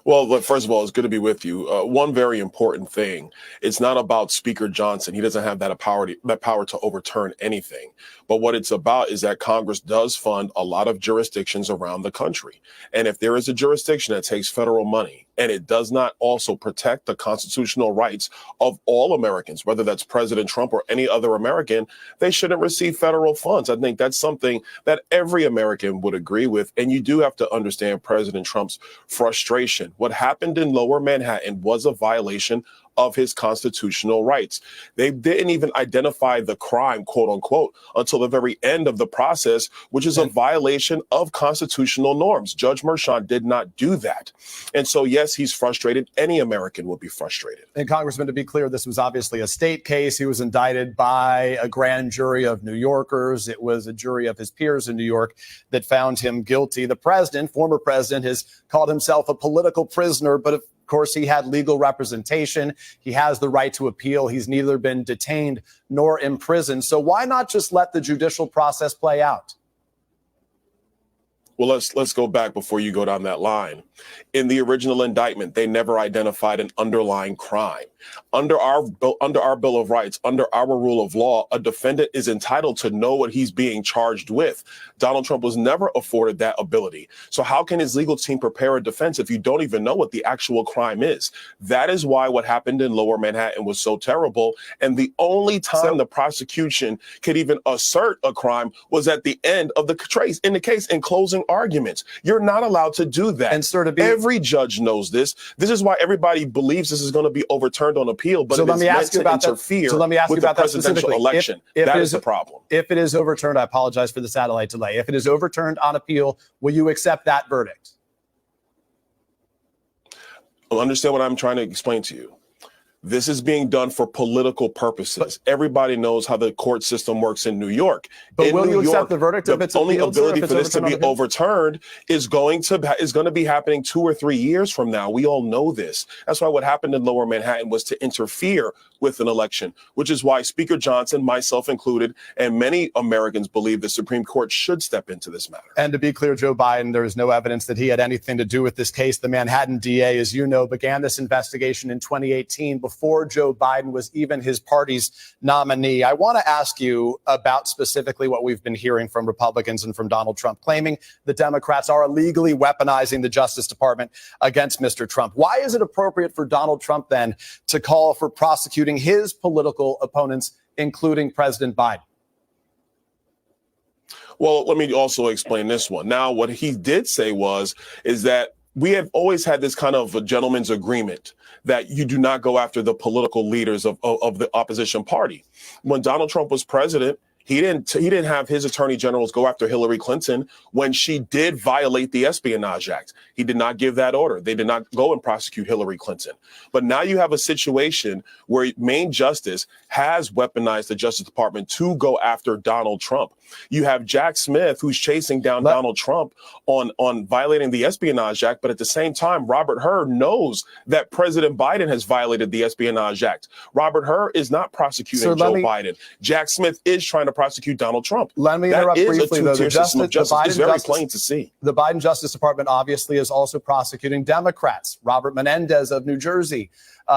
Well, first of all, it's good to be with you. One very important thing, it's not about Speaker Johnson. He doesn't have that power to overturn anything. But what it's about is that Congress does fund a lot of jurisdictions around the country. And if there is a jurisdiction that takes federal money and it does not also protect the constitutional rights of all Americans, whether that's President Trump or any other American, they shouldn't receive federal funds. I think that's something that every American would agree with. And you do have to understand President Trump's frustration. What happened in Lower Manhattan was a violation of his constitutional rights. They didn't even identify the crime, quote unquote, until the very end of the process, which is a violation of constitutional norms. Judge Merchan did not do that. And so, yes, he's frustrated. Any American would be frustrated. And Congressman, to be clear, this was obviously a state case. He was indicted by a grand jury of New Yorkers. It was a jury of his peers in New York that found him guilty. The president, former president, has called himself a political prisoner, but of course, he had legal representation. He has the right to appeal. He's neither been detained nor imprisoned. So why not just let the judicial process play out? Well, let's go back before you go down that line. In the original indictment, they never identified an underlying crime. Under our Bill of Rights, under our rule of law, a defendant is entitled to know what he's being charged with. Donald Trump was never afforded that ability. So how can his legal team prepare a defense if you don't even know what the actual crime is? That is why what happened in Lower Manhattan was so terrible. And the only time the prosecution could even assert a crime was at the end of the case, in closing arguments. You're not allowed to do that. And sir, every judge knows this. This is why everybody believes this is going to be overturned on appeal, but so let me ask you about interfere that. So let me ask you with about the that presidential specifically. election. That is the problem. If it is overturned, I apologize for the satellite delay. If it is overturned on appeal, will you accept that verdict? Well, understand what I'm trying to explain to you. This is being done for political purposes. Everybody knows how the court system works in New York. But will you accept the verdict if it's only appealed, ability for this to be overturned is going to be happening 2 or 3 years from now. We all know this. That's why what happened in Lower Manhattan was to interfere with an election, which is why Speaker Johnson, myself included, and many Americans believe the Supreme Court should step into this matter. And to be clear, Joe Biden, there is no evidence that he had anything to do with this case. The Manhattan DA, as you know, began this investigation in 2018 before Joe Biden was even his party's nominee. I want to ask you about specifically what we've been hearing from Republicans and from Donald Trump, claiming the Democrats are illegally weaponizing the Justice Department against Mr. Trump. Why is it appropriate for Donald Trump then to call for prosecuting his political opponents, including President Biden? Well, let me also explain this one. Now, what he did say is that we have always had this kind of a gentleman's agreement that you do not go after the political leaders of the opposition party. When Donald Trump was president, He didn't have his attorney generals go after Hillary Clinton when she did violate the Espionage Act. He did not give that order. They did not go and prosecute Hillary Clinton. But now you have a situation where Main Justice has weaponized the Justice Department to go after Donald Trump. You have Jack Smith, who's chasing down Donald Trump on violating the Espionage Act. But at the same time, Robert Hur knows that President Biden has violated the Espionage Act. Robert Hur is not prosecuting Joe Biden. Jack Smith is trying to prosecute Donald Trump. Let me interrupt briefly, though. It's very plain to see. The Biden Justice Department obviously is also prosecuting Democrats. Robert Menendez of New Jersey,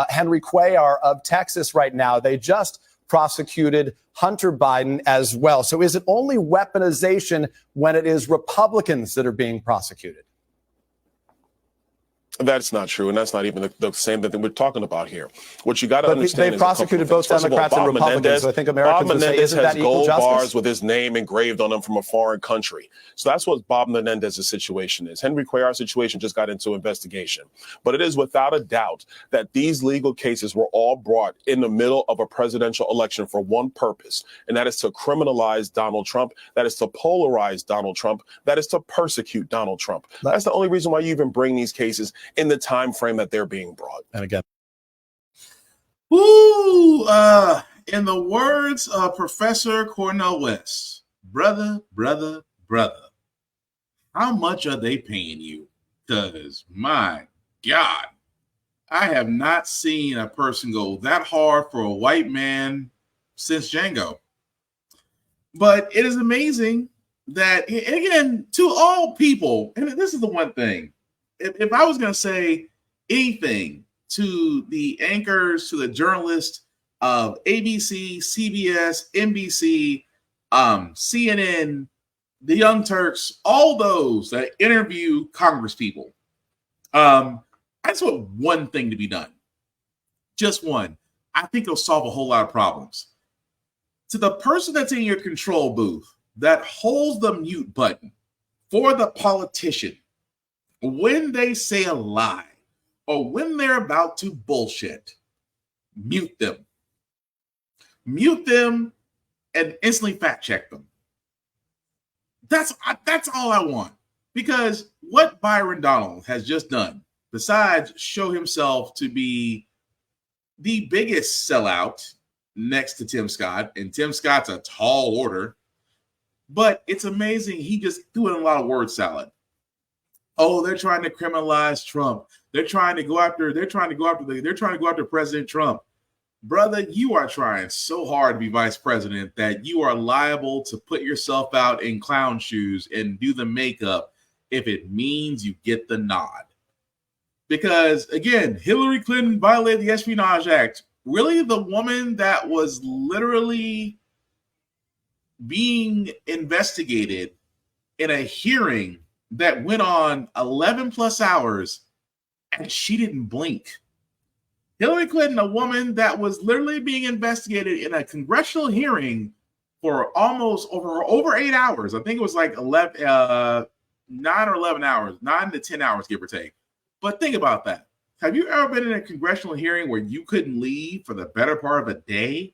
Henry Cuellar of Texas right now. They just prosecuted Hunter Biden as well. So is it only weaponization when it is Republicans that are being prosecuted? That's not true, and that's not even the same thing we're talking about here. What you got to understand is they prosecuted both Democrats and Republicans. So I think Americans would say, isn't that equal justice? Bob Menendez has gold bars with his name engraved on them from a foreign country. So that's what Bob Menendez's situation is. Henry Cuellar's situation just got into investigation. But it is without a doubt that these legal cases were all brought in the middle of a presidential election for one purpose, and that is to criminalize Donald Trump, that is to polarize Donald Trump, that is to persecute Donald Trump. That's the only reason why you even bring these cases in the time frame that they're being brought. And again, in the words of Professor Cornel West, brother, how much are they paying you? Because my God, I have not seen a person go that hard for a white man since Django. But it is amazing that, again, to all people, and this is the one thing, if I was going to say anything to the anchors, to the journalists of ABC, CBS, NBC, CNN, the Young Turks, all those that interview Congress people, I just want one thing to be done. Just one. I think it'll solve a whole lot of problems. To the person that's in your control booth that holds the mute button for the politician, when they say a lie or when they're about to bullshit, mute them. Mute them and instantly fact check them. That's all I want. Because what Byron Donald has just done, besides show himself to be the biggest sellout next to Tim Scott, and Tim Scott's a tall order, but it's amazing. He just threw in a lot of word salad. Oh, they're trying to criminalize Trump. They're trying to go after President Trump. Brother, you are trying so hard to be vice president that you are liable to put yourself out in clown shoes and do the makeup if it means you get the nod. Because, again, Hillary Clinton violated the Espionage Act. Really, the woman that was literally being investigated in a hearing that went on 11 plus hours, and she didn't blink. Hillary Clinton, a woman that was literally being investigated in a congressional hearing for almost over 8 hours. I think it was like 9 or 11 hours, 9 to 10 hours, give or take. But think about that. Have you ever been in a congressional hearing where you couldn't leave for the better part of a day?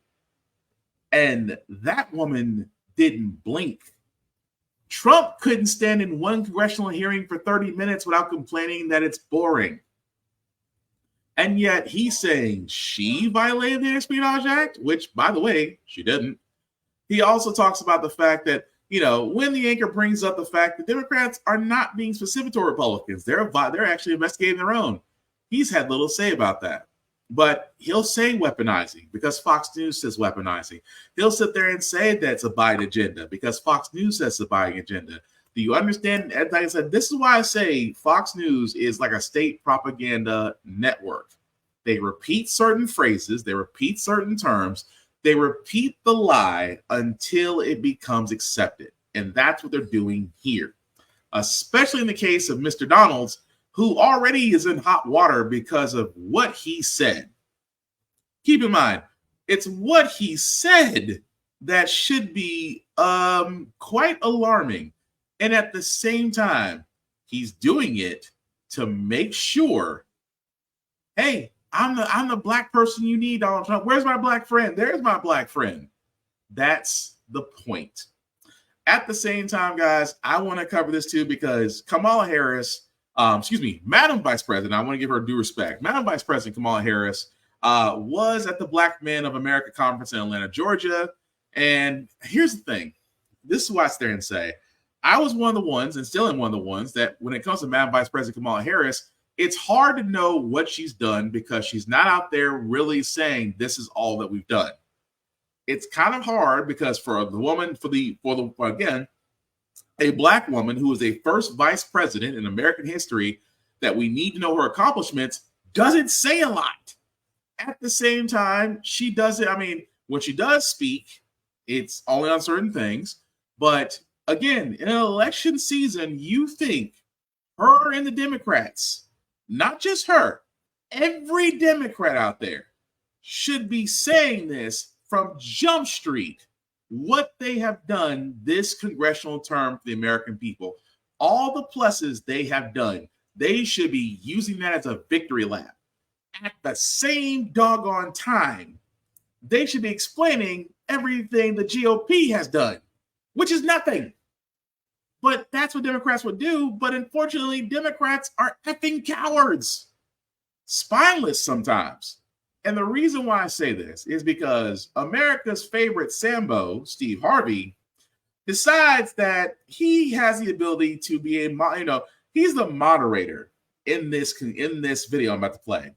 And that woman didn't blink. Trump couldn't stand in one congressional hearing for 30 minutes without complaining that it's boring. And yet he's saying she violated the Espionage Act, which, by the way, she didn't. He also talks about the fact that, when the anchor brings up the fact that Democrats are not being specific to Republicans, they're actually investigating their own. He's had little to say about that. But he'll say weaponizing because Fox News says weaponizing. He'll sit there and say that it's a Biden agenda because Fox News says it's a Biden agenda. Do you understand? Like I said, this is why I say Fox News is like a state propaganda network. They repeat certain phrases. They repeat certain terms. They repeat the lie until it becomes accepted. And that's what they're doing here, especially in the case of Mr. Donalds, who already is in hot water because of what he said. Keep in mind, it's what he said that should be quite alarming. And at the same time, he's doing it to make sure, hey, I'm the black person you need, Donald Trump. Where's my black friend? There's my black friend. That's the point. At the same time, guys, I want to cover this too because Kamala Harris, Madam Vice President, I want to give her due respect. Madam Vice President Kamala Harris was at the Black Men of America conference in Atlanta, Georgia. And here's the thing. This is what I stand and say. I was one of the ones, and still am one of the ones, that when it comes to Madam Vice President Kamala Harris, it's hard to know what she's done because she's not out there really saying this is all that we've done. It's kind of hard because for the woman, again, a Black woman who is a first vice president in American history, that we need to know her accomplishments, doesn't say a lot. At the same time, she does it. I mean, when she does speak, it's only on certain things. But again, in an election season, you think her and the Democrats, not just her, every Democrat out there should be saying this from Jump Street, what they have done this congressional term for the American people, all the pluses they have done. They should be using that as a victory lap. At the same doggone time, they should be explaining everything the GOP has done, which is nothing. But that's what Democrats would do. But unfortunately, Democrats are effing cowards, spineless sometimes. And the reason why I say this is because America's favorite Sambo, Steve Harvey, decides that he has the ability to be he's the moderator in this video I'm about to play.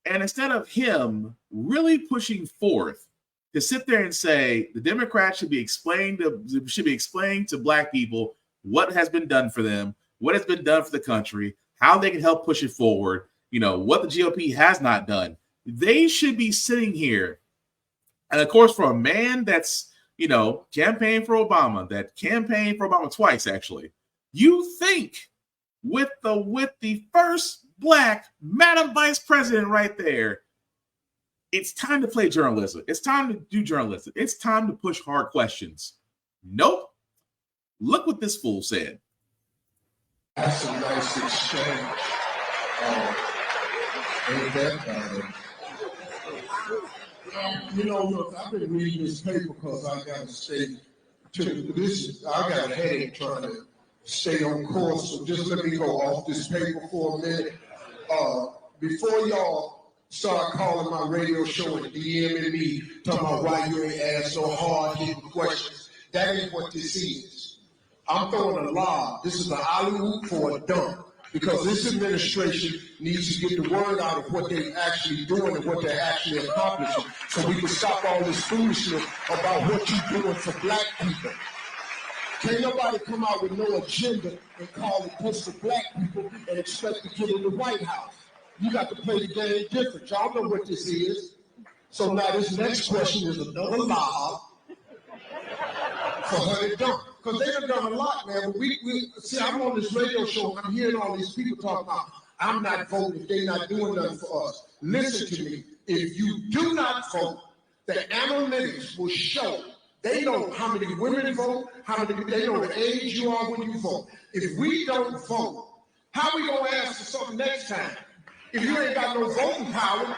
And instead of him really pushing forth to sit there and say the Democrats should be explaining to Black people what has been done for them, what has been done for the country, how they can help push it forward, what the GOP has not done. They should be sitting here. And of course, for a man that's, campaigned for Obama, that campaigned for Obama twice, actually, you think with the first Black Madam Vice President right there, it's time to play journalism. It's time to do journalism. It's time to push hard questions. Nope. Look what this fool said. That's a nice exchange. Ain't that look, I've been reading this paper because I got to stay I got a headache trying to stay on course. So just let me go off this paper for a minute. Before y'all start calling my radio show and DMing me, talking about why you ain't asked so hard hitting questions, that ain't what this is. I'm throwing a lob. This is an alley-oop for a dunk. Because this administration needs to get the word out of what they're actually doing and what they're actually accomplishing, so we can stop all this foolishness about what you're doing for Black people. Can't nobody come out with no agenda and call it push for Black people and expect to get in the White House. You got to play the game different. Y'all know what this is. So now this next question is another lob for her to dunk. Because they have done a lot, man. But we see, I'm on this radio show, I'm hearing all these people talk about, I'm not voting, they're not doing nothing for us. Listen to me. If you do not vote, the analytics will show. They know how many women vote, they know the age you are when you vote. If we don't vote, how we gonna ask for something next time? If you ain't got no voting power,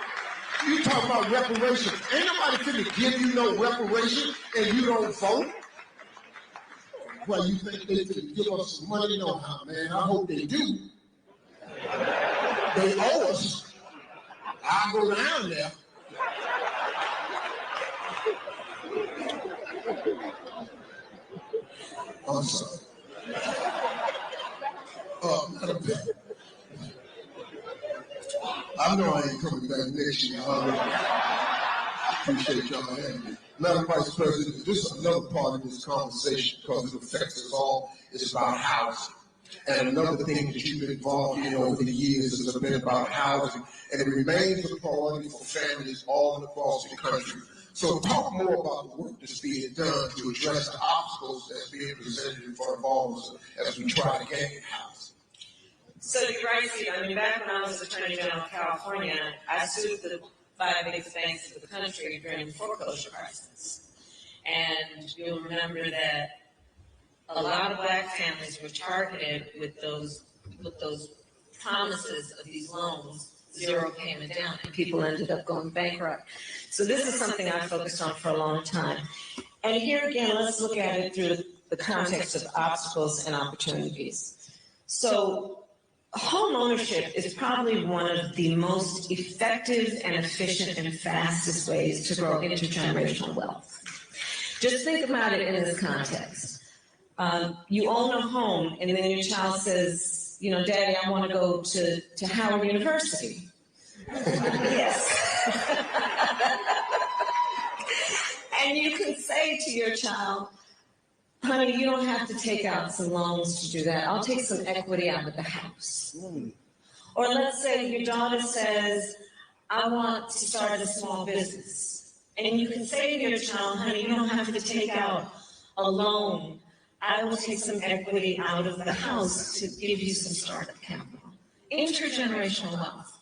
you talk about reparations. Ain't nobody finna give you no reparation and you don't vote. Well, you think they could give us some money? No, man. I hope they do. They owe us. I'll go down there. I'm sorry. I know I ain't coming back next year. I appreciate y'all having me. Madam Vice President, this is another part of this conversation because it affects us all. It's about housing. And another thing that you've been involved in over the years has been about housing. And it remains a priority for families all across the country. So talk more about the work that's being done to address the obstacles that's being presented in front of all of us as we try to gain housing. So you're right, Steve. I mean, back when I was Attorney General of California, I sued the 5 biggest banks of the country during the foreclosure crisis. And you'll remember that a lot of Black families were targeted with those promises of these loans, zero payment down, and people ended up going bankrupt. So this is something I focused on for a long time. And here again, let's look at it through the context of obstacles and opportunities. So home ownership is probably one of the most effective and efficient and fastest ways to grow intergenerational wealth. Just think about it in this context. You own a home, and then your child says, you know, Daddy, I want to go to Howard University. Yes. And you can say to your child, honey, you don't have to take out some loans to do that. I'll take some equity out of the house. Or let's say your daughter says, I want to start a small business. And you can say to your child, honey, you don't have to take out a loan. I will take some equity out of the house to give you some startup capital. Intergenerational wealth.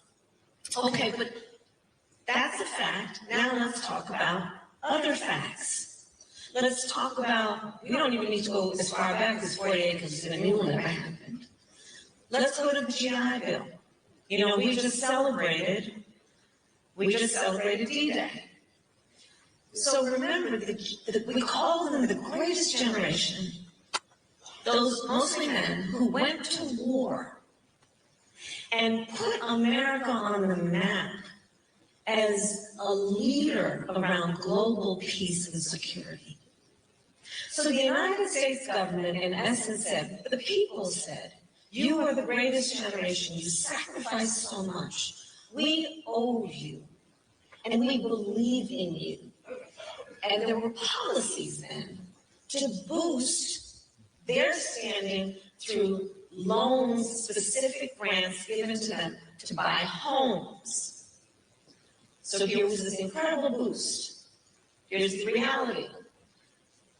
Okay, but that's a fact. Now let's talk about other facts. Let's talk about, we don't even need to go as far back as 40 acres in a mule never happened. Let's go to the GI Bill. You know, we just celebrated D-Day. So remember, we call them the greatest generation, those mostly men who went to war and put America on the map as a leader around global peace and security. So the United States government, in essence, said, the people said, you are the greatest generation. You sacrificed so much. We owe you, and we believe in you. And there were policies then to boost their standing through loans, specific grants given to them to buy homes. So here was this incredible boost. Here's the reality.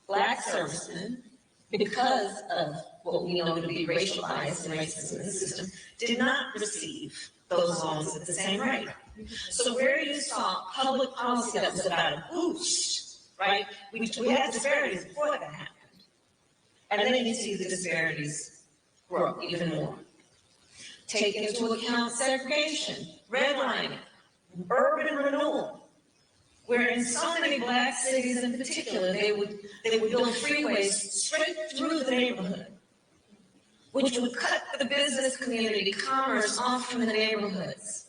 Black servicemen, because of what we know to be racial bias and racism in the system, did not receive those loans at the same rate. So where you saw public policy that was about a boost, right? We had disparities before that happened. And then you see the disparities grow even more. Take into account segregation, redlining, urban renewal, where in so many black cities in particular, they would build freeways straight through the neighborhood, which would cut the business community, commerce off from the neighborhoods.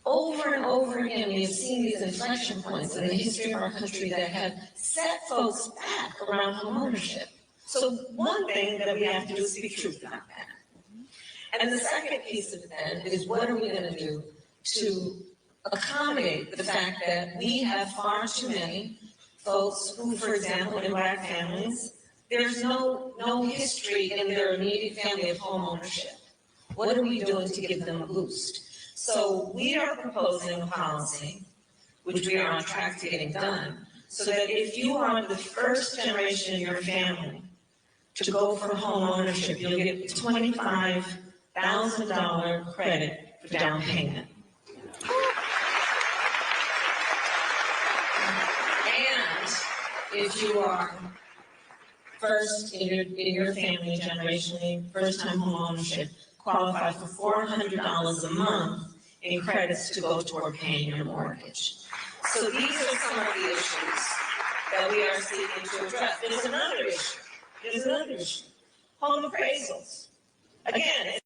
Over and over again, we have seen these inflection points in the history of our country that have set folks back around homeownership. So one thing that we have to do is speak truth about that. And the second piece of that is, what are we going to do to accommodate the fact that we have far too many folks who, for example, in black families, there's no history in their immediate family of home ownership. What are we doing to give them a boost? So we are proposing a policy, which we are on track to getting done, so that if you are the first generation in your family to go for home ownership, you'll get $25,000 credit for down payment. And if you are first in your family generationally, first time home ownership, qualify for $400 a month in credits to go toward paying your mortgage. So these are some of the issues that we are seeking to address. There's another issue. Home appraisals. Again.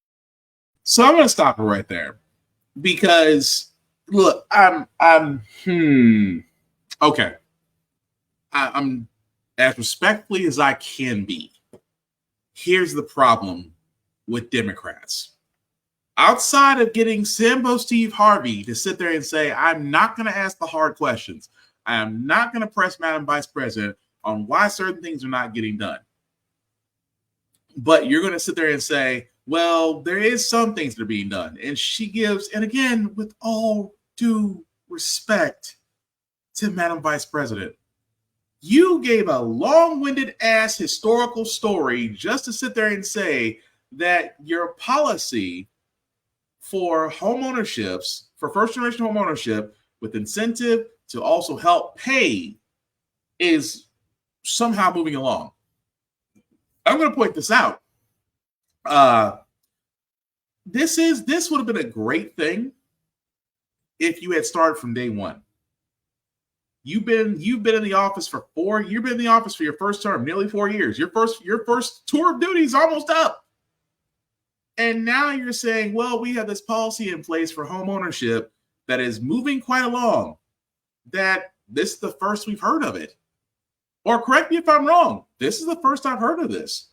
So I'm going to stop it right there, because look, I'm as respectfully as I can be. Here's the problem with Democrats. Outside of getting Sambo Steve Harvey to sit there and say, I'm not going to ask the hard questions, I am not going to press Madam Vice President on why certain things are not getting done, but you're going to sit there and say, well, there is some things that are being done. And she gives, and again, with all due respect to Madam Vice President, you gave a long-winded ass historical story just to sit there and say that your policy for home ownerships, for first-generation home ownership, with incentive to also help pay, is somehow moving along. I'm going to point this out. This would have been a great thing if you had started from day one. You've been in the office for you've been in the office for your first term, nearly 4 years. Your first tour of duty is almost up. And now you're saying, well, we have this policy in place for home ownership that is moving quite along, that this is the first we've heard of it. Or correct me if I'm wrong, this is the first I've heard of this,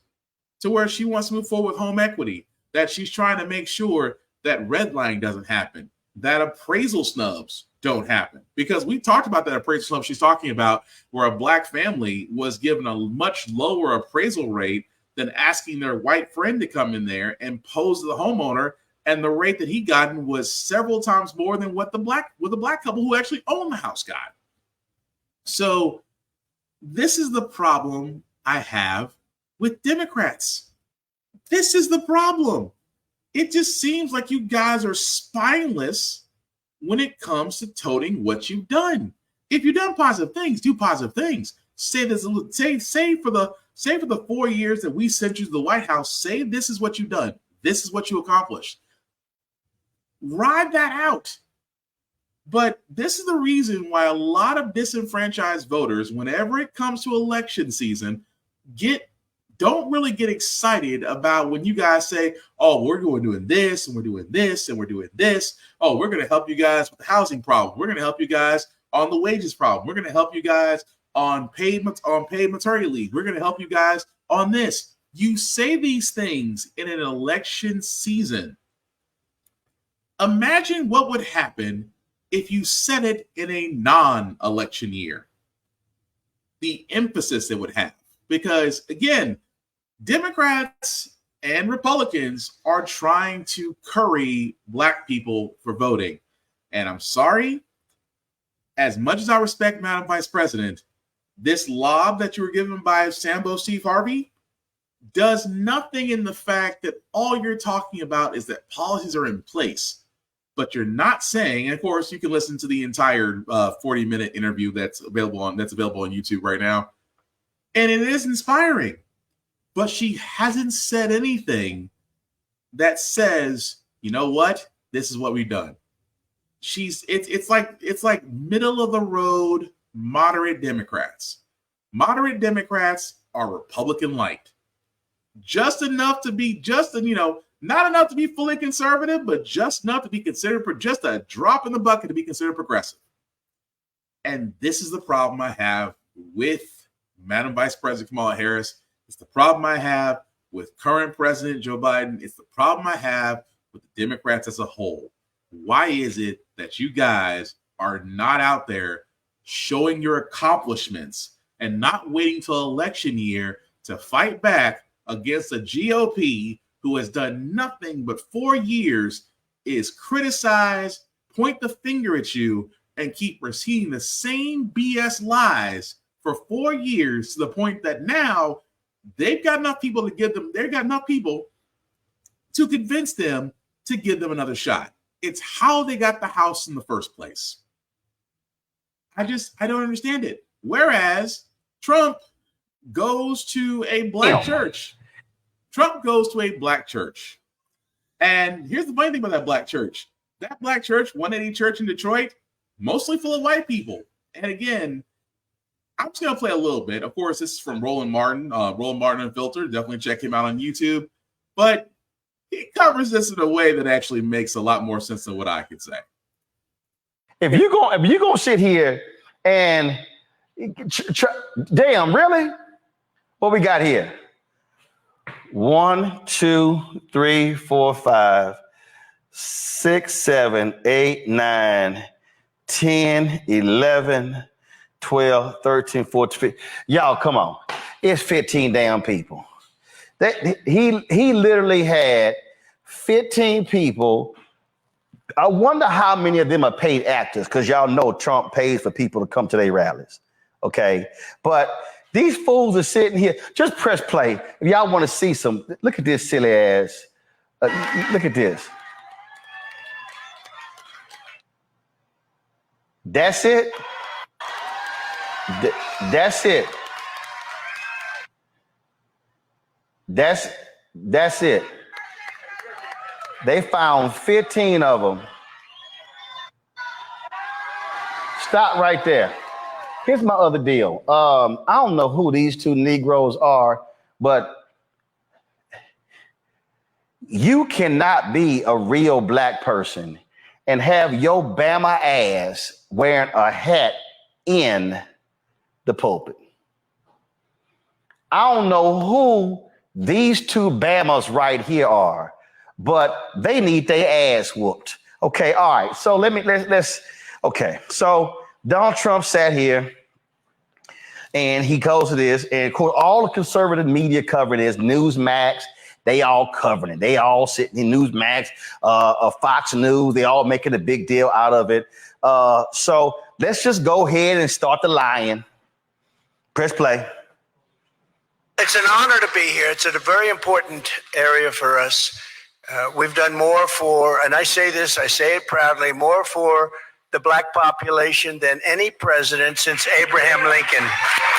to where she wants to move forward with home equity, that she's trying to make sure that redlining doesn't happen, that appraisal snubs don't happen. Because we talked about that appraisal snub she's talking about, where a black family was given a much lower appraisal rate than asking their white friend to come in there and pose the homeowner, and the rate that he gotten was several times more than what the black couple who actually owned the house got. So this is the problem I have with Democrats. This is the problem. It just seems like you guys are spineless when it comes to toting what you've done. If you've done positive things, do positive things. Say this. Say for the 4 years that we sent you to the White House, say this is what you've done. This is what you accomplished. Ride that out. But this is the reason why a lot of disenfranchised voters, whenever it comes to election season, don't really get excited about when you guys say, oh, we're doing this and we're doing this and we're doing this. Oh, we're going to help you guys with the housing problem. We're going to help you guys on the wages problem. We're going to help you guys on paid maternity leave. We're going to help you guys on this. You say these things in an election season. Imagine what would happen if you said it in a non-election year. The emphasis it would have. Because, again, Democrats and Republicans are trying to curry black people for voting. And I'm sorry, as much as I respect Madam Vice President, this lob that you were given by Sambo Steve Harvey does nothing in the fact that all you're talking about is that policies are in place. But you're not saying, and of course, you can listen to the entire 40-minute interview that's available on YouTube right now. And it is inspiring. But she hasn't said anything that says, you know what? This is what we've done. It's like middle of the road moderate Democrats. Moderate Democrats are Republican light. Just enough to be not enough to be fully conservative, but just enough to be considered just a drop in the bucket to be considered progressive. And this is the problem I have with Madam Vice President Kamala Harris. It's the problem I have with current President Joe Biden. It's the problem I have with the Democrats as a whole. Why is it that you guys are not out there showing your accomplishments and not waiting till election year to fight back against a GOP who has done nothing but 4 years, is criticize, point the finger at you, and keep repeating the same BS lies for 4 years, to the point that now they've got enough people to convince them to give them another shot. It's how they got the House in the first place. I don't understand it. Whereas Trump goes to a black church. Trump goes to a black church. And here's the funny thing about that black church. That black church, 180 Church in Detroit, mostly full of white people. And again, I'm just going to play a little bit. Of course, this is from Roland Martin. Roland Martin Unfiltered. Definitely check him out on YouTube. But he covers this in a way that actually makes a lot more sense than what I could say. If you're gonna sit here and damn, really? What we got here? 1, 2, 3, 4, 5, 6, 7, 8, 9, 10, 11, 12, 13, 14, 15. Y'all, come on. It's 15 damn people. He literally had 15 people. I wonder how many of them are paid actors, because y'all know Trump pays for people to come to their rallies. Okay. But these fools are sitting here. Just press play. If y'all want to see some, look at this silly ass. Look at this. That's it. That's it. That's it. They found 15 of them. Stop right there. here's my other deal. I don't know who these two Negroes are, but you cannot be a real black person and have your Bama ass wearing a hat in the pulpit. I don't know who these two Bamas right here are, but they need their ass whooped. Okay, all right. So let's okay. So Donald Trump sat here and he goes to this, and of course, all the conservative media covering this, Newsmax, they all covering it. They all sitting in Newsmax, Fox News, they all making a big deal out of it. So let's just go ahead and start the lying. Press play. It's an honor to be here. It's a very important area for us. We've done more for, and I say this, I say it proudly, more for the black population than any president since Abraham Lincoln.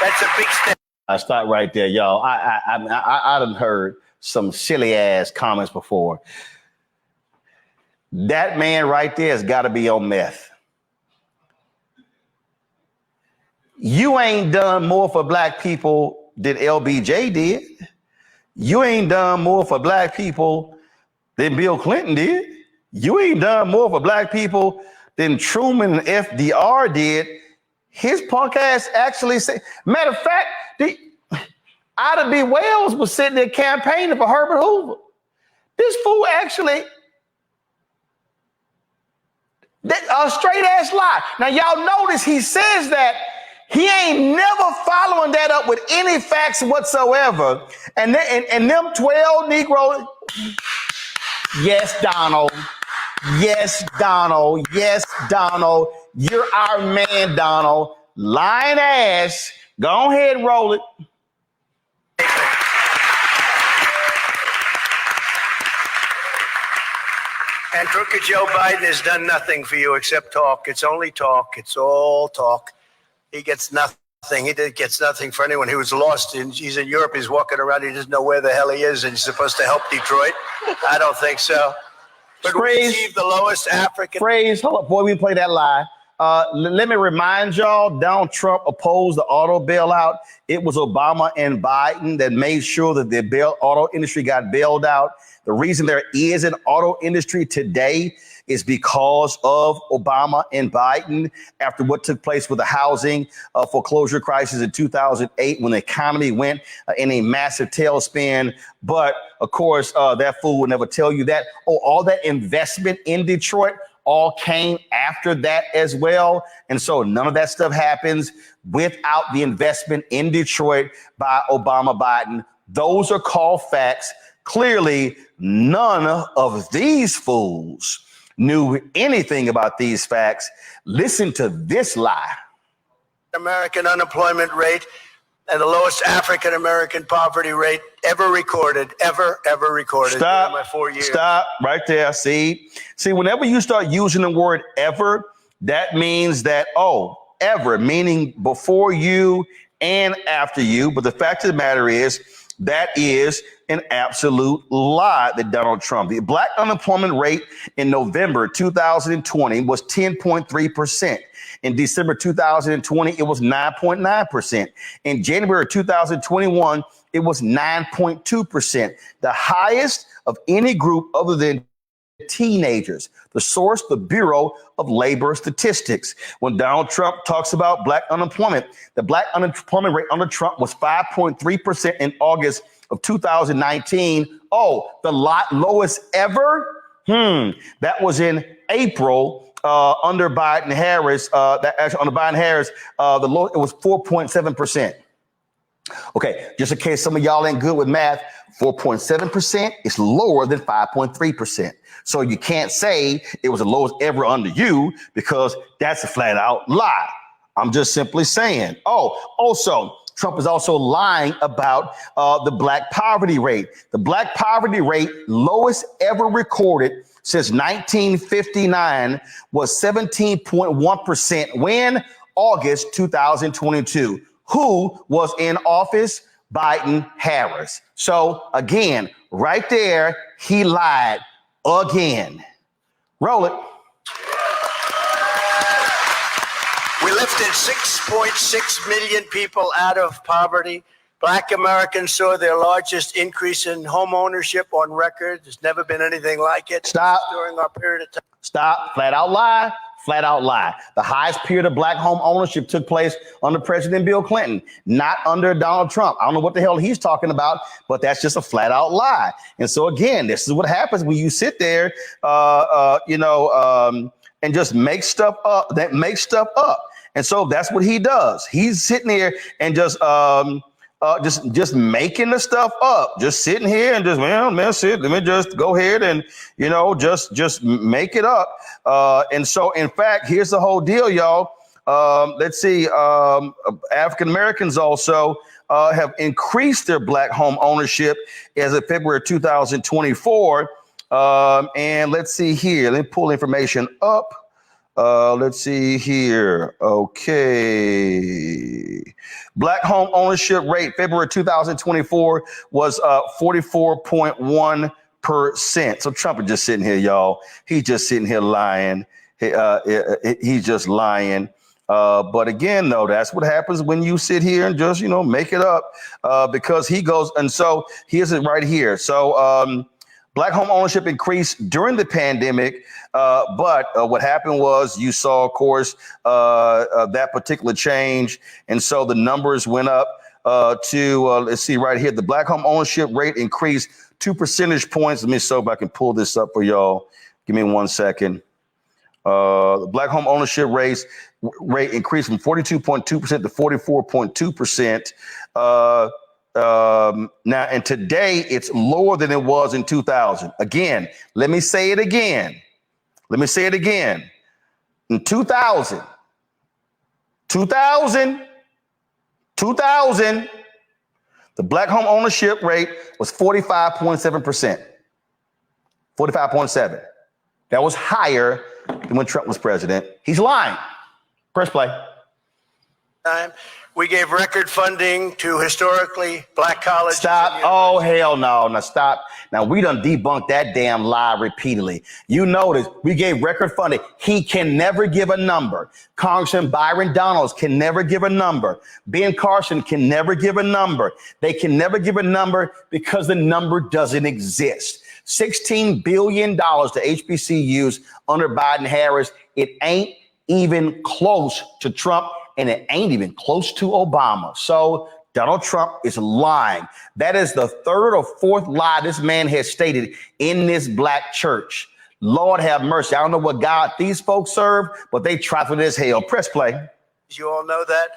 That's a big step. I stop right there, y'all. I done heard some silly ass comments before. That man right there has got to be on meth. You ain't done more for black people than LBJ did. You ain't done more for black people than Bill Clinton did. You ain't done more for black people than Truman and FDR did. His punk ass actually said, matter of fact, Ida B. Wells was sitting there campaigning for Herbert Hoover. This fool actually, a straight ass lie. Now y'all notice he says that he ain't never following that up with any facts whatsoever. And them 12 Negroes, yes, Donald. Yes, Donald. Yes, Donald. You're our man, Donald. Lying ass. Go ahead and roll it. And crooked Joe Biden has done nothing for you except talk. It's only talk. It's all talk. He gets nothing. He gets nothing for anyone who was lost. He's in Europe. He's walking around. He doesn't know where the hell he is. And he's supposed to help Detroit. I don't think so. But we achieved the lowest African. Hold up, boy, we play that lie. Let me remind y'all, Donald Trump opposed the auto bailout. It was Obama and Biden that made sure that the auto industry got bailed out. The reason there is an auto industry today is because of Obama and Biden after what took place with the housing foreclosure crisis in 2008 when the economy went in a massive tailspin. But of course, that fool would never tell you that. Oh, all that investment in Detroit all came after that as well. And so none of that stuff happens without the investment in Detroit by Obama, Biden. Those are called facts. Clearly, none of these fools knew anything about these facts. Listen to this lie. American unemployment rate and the lowest African American poverty rate ever recorded. Ever recorded. Stop. In my 4 years. Stop right there. See, whenever you start using the word ever, that means that, ever, meaning before you and after you. But the fact of the matter is, that is an absolute lie that Donald Trump. The black unemployment rate in November 2020 was 10.3%. In December 2020, it was 9.9%. In January 2021, it was 9.2%, the highest of any group other than teenagers. The source, the Bureau of Labor Statistics. When Donald Trump talks about black unemployment, the black unemployment rate under Trump was 5.3% in August of 2019. Oh, the lowest ever? That was in April under Biden-Harris. Under Biden-Harris, the low, it was 4.7%. Okay, just in case some of y'all ain't good with math, 4.7% is lower than 5.3%. So you can't say it was the lowest ever under you because that's a flat out lie. I'm just simply saying. Also, Trump is also lying about the black poverty rate. The black poverty rate, lowest ever recorded since 1959, was 17.1%. When? August 2022. Who was in office? Biden-Harris. So again, right there, he lied again. Roll it. We lifted 6.6 million people out of poverty. Black Americans saw their largest increase in home ownership on record. There's never been anything like it. Stop. During our period of time. Stop. Flat out lie. Flat out lie. The highest period of black home ownership took place under President Bill Clinton, not under Donald Trump. I don't know what the hell he's talking about, but that's just a flat out lie. And so again, this is what happens when you sit there, and just make stuff up. And so that's what he does. He's sitting here and just making the stuff up, just sitting here and just, let me just go ahead and, just make it up. And so, in fact, here's the whole deal, y'all. Let's see. African-Americans also have increased their black home ownership as of February 2024. And let's see here. Let me pull information up. Let's see here. Okay. Black home ownership rate, February 2024 was 44.1%. So Trump is just sitting here, y'all. He's just sitting here lying. He's just lying. But again, though, that's what happens when you sit here and just, make it up because he goes. And so here's it right here. So black home ownership increased during the pandemic. But what happened was you saw, of course, that particular change. And so the numbers went up to, let's see right here, the black home ownership rate increased 2 percentage points. Let me see if I can pull this up for y'all. Give me 1 second. The black home ownership rate increased from 42.2% to 44.2%. Now, and today it's lower than it was in 2000. Again, let me say it again. In 2000, the black home ownership rate was 45.7%. 45.7. That was higher than when Trump was president. He's lying. Press play. We gave record funding to historically black colleges. Stop. Oh, hell no. Now stop. Now we done debunked that damn lie repeatedly. You notice we gave record funding. He can never give a number. Congressman Byron Donalds can never give a number. Ben Carson can never give a number. They can never give a number because the number doesn't exist. $16 billion to HBCUs under Biden-Harris. It ain't even close to Trump. And it ain't even close to Obama. So Donald Trump is lying. That is the third or fourth lie this man has stated in this black church. Lord have mercy. I don't know what God these folks serve, but they trifling as hell. Press play. You all know that.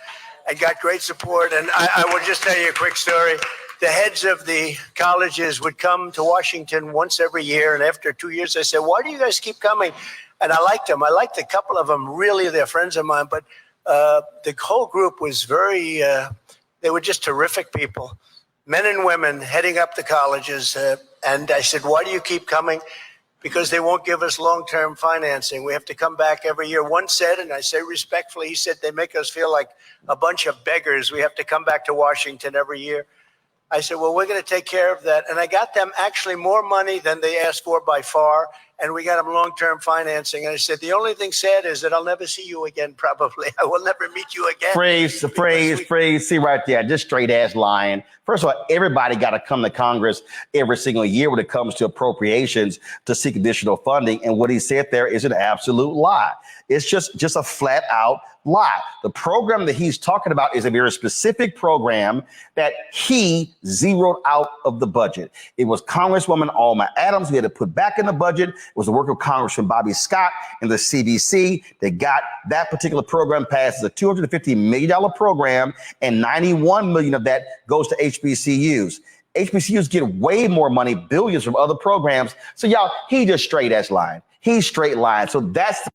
I got great support. And I will just tell you a quick story. The heads of the colleges would come to Washington once every year. And after 2 years, I said, why do you guys keep coming? And I liked them. I liked a couple of them. Really, they're friends of mine. But the whole group was very, they were just terrific people, men and women heading up the colleges. And I said, why do you keep coming? Because they won't give us long-term financing. We have to come back every year. One said, and I say respectfully, he said, they make us feel like a bunch of beggars. We have to come back to Washington every year. I said, well, we're going to take care of that. And I got them actually more money than they asked for by far. And we got them long-term financing. And I said, the only thing sad is that I'll never see you again, probably. I will never meet you again. Phrase. See right there, just straight ass lying. First of all, everybody got to come to Congress every single year when it comes to appropriations to seek additional funding. And what he said there is an absolute lie. It's just a flat out lie. The program that he's talking about is a very specific program that he zeroed out of the budget. It was Congresswoman Alma Adams who had to put back in the budget. It was the work of Congressman Bobby Scott and the CBC that got that particular program passed as a $250 million program, and $91 million of that goes to HBCUs. HBCUs get way more money, billions from other programs. So y'all, he just straight ass lying. He's straight lying. So that's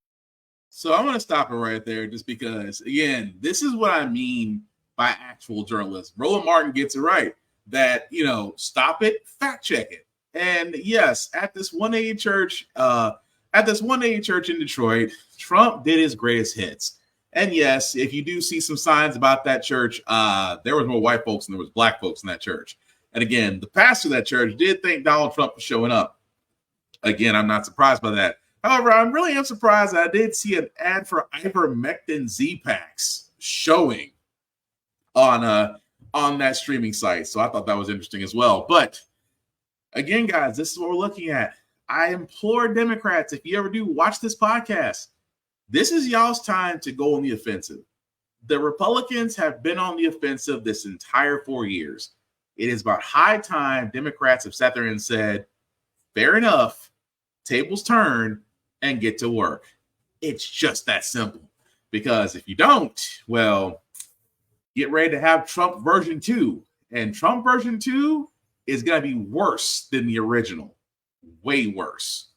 So I'm going to stop it right there just because, again, this is what I mean by actual journalism. Roland Martin gets it right that, stop it, fact check it. And yes, at this 180 church, in Detroit, Trump did his greatest hits. And yes, if you do see some signs about that church, there was more white folks than there was black folks in that church. And again, the pastor of that church did thank Donald Trump for showing up. Again, I'm not surprised by that. However, I'm really surprised that I did see an ad for ivermectin Z-Packs showing on that streaming site. So I thought that was interesting as well. But again, guys, this is what we're looking at. I implore Democrats, if you ever do watch this podcast, this is y'all's time to go on the offensive. The Republicans have been on the offensive this entire 4 years. It is about high time Democrats have sat there and said, fair enough, tables turn and get to work. It's just that simple. Because if you don't, well, get ready to have Trump version 2. And Trump version 2 is going to be worse than the original. Way worse.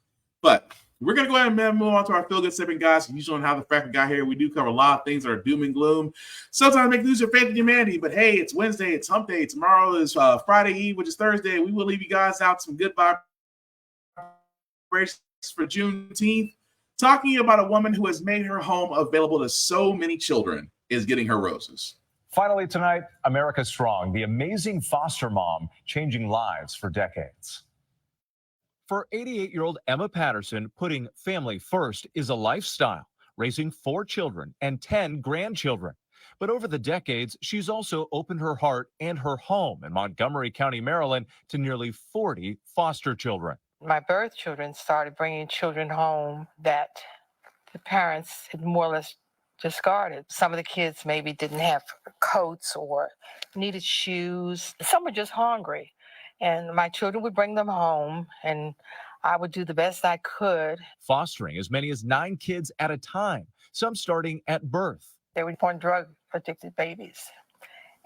But we're going to go ahead and move on to our feel-good segment, guys. Usually on How the Frack We Got Here, we do cover a lot of things that are doom and gloom. Sometimes make you lose your faith in humanity. But hey, it's Wednesday. It's hump day. Tomorrow is Friday Eve, which is Thursday. We will leave you guys out some good vibrations for Juneteenth. Talking about a woman who has made her home available to so many children is getting her roses. Finally tonight, America Strong, the amazing foster mom changing lives for decades. For 88-year-old Emma Patterson, putting family first is a lifestyle, raising 4 children and 10 grandchildren. But over the decades, she's also opened her heart and her home in Montgomery County, Maryland, to nearly 40 foster children. My birth children started bringing children home that the parents had more or less discarded. Some of the kids maybe didn't have coats or needed shoes. Some were just hungry. And my children would bring them home, and I would do the best I could. Fostering as many as 9 kids at a time, some starting at birth. They were born drug-addicted babies,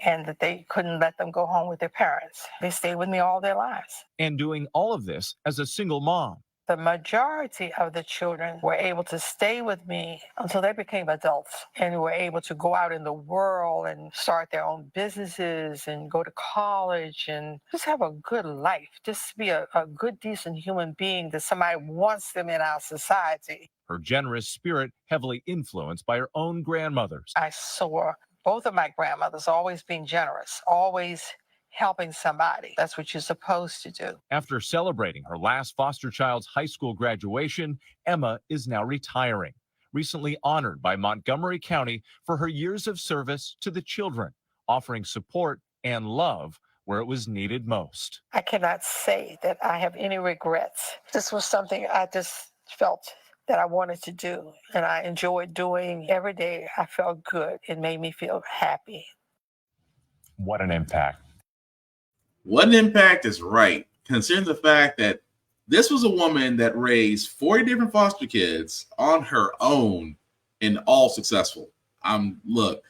and that they couldn't let them go home with their parents. They stayed with me all their lives. And doing all of this as a single mom. The majority of the children were able to stay with me until they became adults and were able to go out in the world and start their own businesses and go to college and just have a good life, just be a good, decent human being that somebody wants them in our society. Her generous spirit heavily influenced by her own grandmothers. I saw both of my grandmothers always being generous, always helping somebody. That's what you're supposed to do. After celebrating her last foster child's high school graduation, Emma is now retiring, recently honored by Montgomery County for her years of service to the children, offering support and love where it was needed most. I cannot say that I have any regrets. This was something I just felt that I wanted to do, and I enjoyed doing every day. I felt good. It made me feel happy. What an impact. What an impact is right, considering the fact that this was a woman that raised 40 different foster kids on her own and all successful. Look,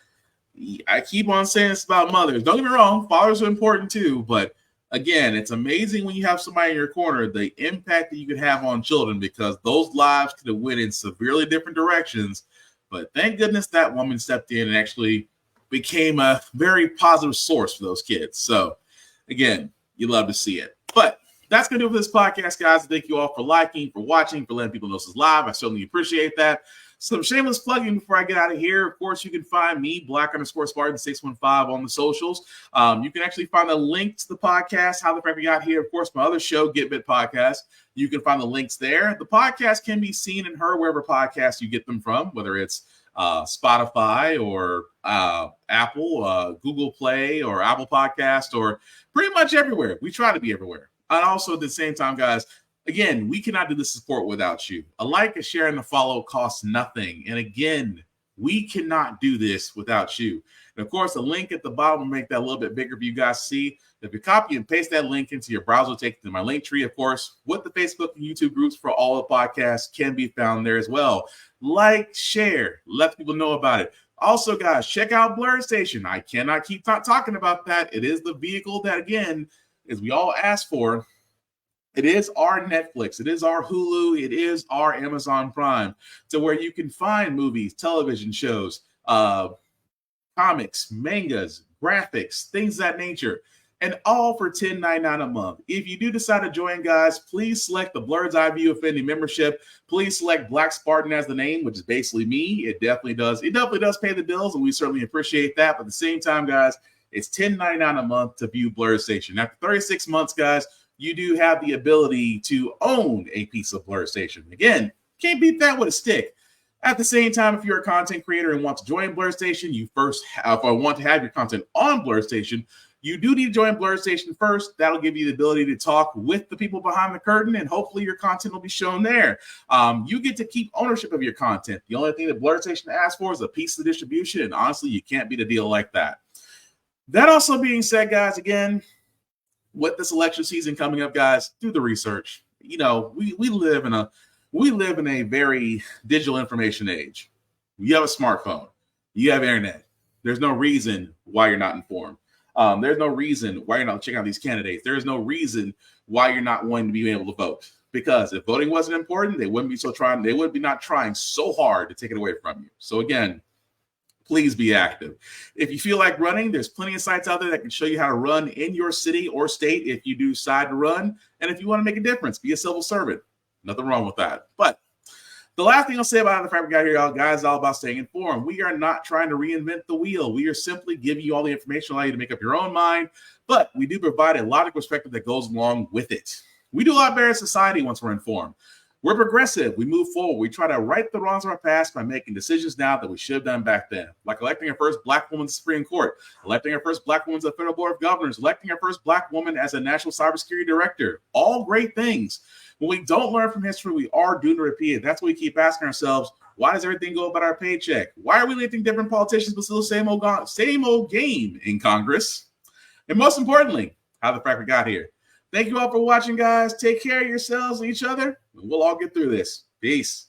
I keep on saying this about mothers. Don't get me wrong, fathers are important too, but again, it's amazing when you have somebody in your corner, the impact that you could have on children, because those lives could have went in severely different directions. But thank goodness that woman stepped in and actually became a very positive source for those kids. So again, you love to see it. But that's going to do it for this podcast, guys. Thank you all for liking, for watching, for letting people know this is live. I certainly appreciate that. Some shameless plugging before I get out of here. Of course, you can find me, Black_Spartan615 on the socials. You can actually find the link to the podcast, How the Frack We Got Here. Of course, my other show, Get Bit Podcast. You can find the links there. The podcast can be seen and heard wherever podcasts you get them from, whether it's Spotify or Apple, Google Play or Apple Podcast, or pretty much everywhere. We try to be everywhere. And also at the same time, guys, again, we cannot do the support without you. A like, a share, and a follow costs nothing. And again, we cannot do this without you. And of course, the link at the bottom will make that a little bit bigger for you guys to see. If you copy and paste that link into your browser, take it to my link tree, of course, with the Facebook and YouTube groups for all the podcasts can be found there as well. Like, share, let people know about it. Also, guys, check out Blurred Station. I cannot keep talking about that. It is the vehicle that, again, as we all ask for, it is our Netflix, it is our Hulu, it is our Amazon Prime, to where you can find movies, television shows, comics, mangas, graphics, things of that nature, and all for $10.99 a month. If you do decide to join, guys, please select the Blurred's Eye View Offending membership. Please select Black Spartan as the name, which is basically me. It definitely does pay the bills, and we certainly appreciate that. But at the same time, guys, it's $10.99 a month to view Blurred Station. After 36 months, guys, you do have the ability to own a piece of Blurred Station. Again, Can't beat that with a stick. At the same time, if you're a content creator and want to join Blur Station, you first have, or want to have your content on Blur Station, you do need to join Blur Station first. That'll give you the ability to talk with the people behind the curtain, and hopefully your content will be shown there. You get to keep ownership of your content. The only thing that Blur Station asks for is a piece of the distribution, and honestly, you can't beat a deal like that. That also being said, guys, again, with this election season coming up, guys, do the research. You know, we live in a very digital information age. You have a smartphone, you have internet. There's no reason why you're not informed. There's no reason why you're not checking out these candidates. There is no reason why you're not wanting to be able to vote. Because if voting wasn't important, they wouldn't be not trying so hard to take it away from you. So again, please be active. If you feel like running, there's plenty of sites out there that can show you how to run in your city or state if you do decide to run. And if you want to make a difference, be a civil servant. Nothing wrong with that. But the last thing I'll say about the Frack We Got Here, y'all, guys, is all about staying informed. We are not trying to reinvent the wheel. We are simply giving you all the information, allow you to make up your own mind. But we do provide a logical perspective that goes along with it. We do a lot better in society once we're informed. We're progressive. We move forward. We try to right the wrongs of our past by making decisions now that we should have done back then, like electing our first Black woman to the Supreme Court, electing our first Black woman to the Federal Board of Governors, electing our first Black woman as a National Cybersecurity Director. All great things. When we don't learn from history, we are doomed to repeat it. That's what we keep asking ourselves. Why does everything go about our paycheck? Why are we electing different politicians but still the same old game in Congress? And most importantly, how the Frack We Got Here. Thank you all for watching, guys. Take care of yourselves and each other, and we'll all get through this. Peace.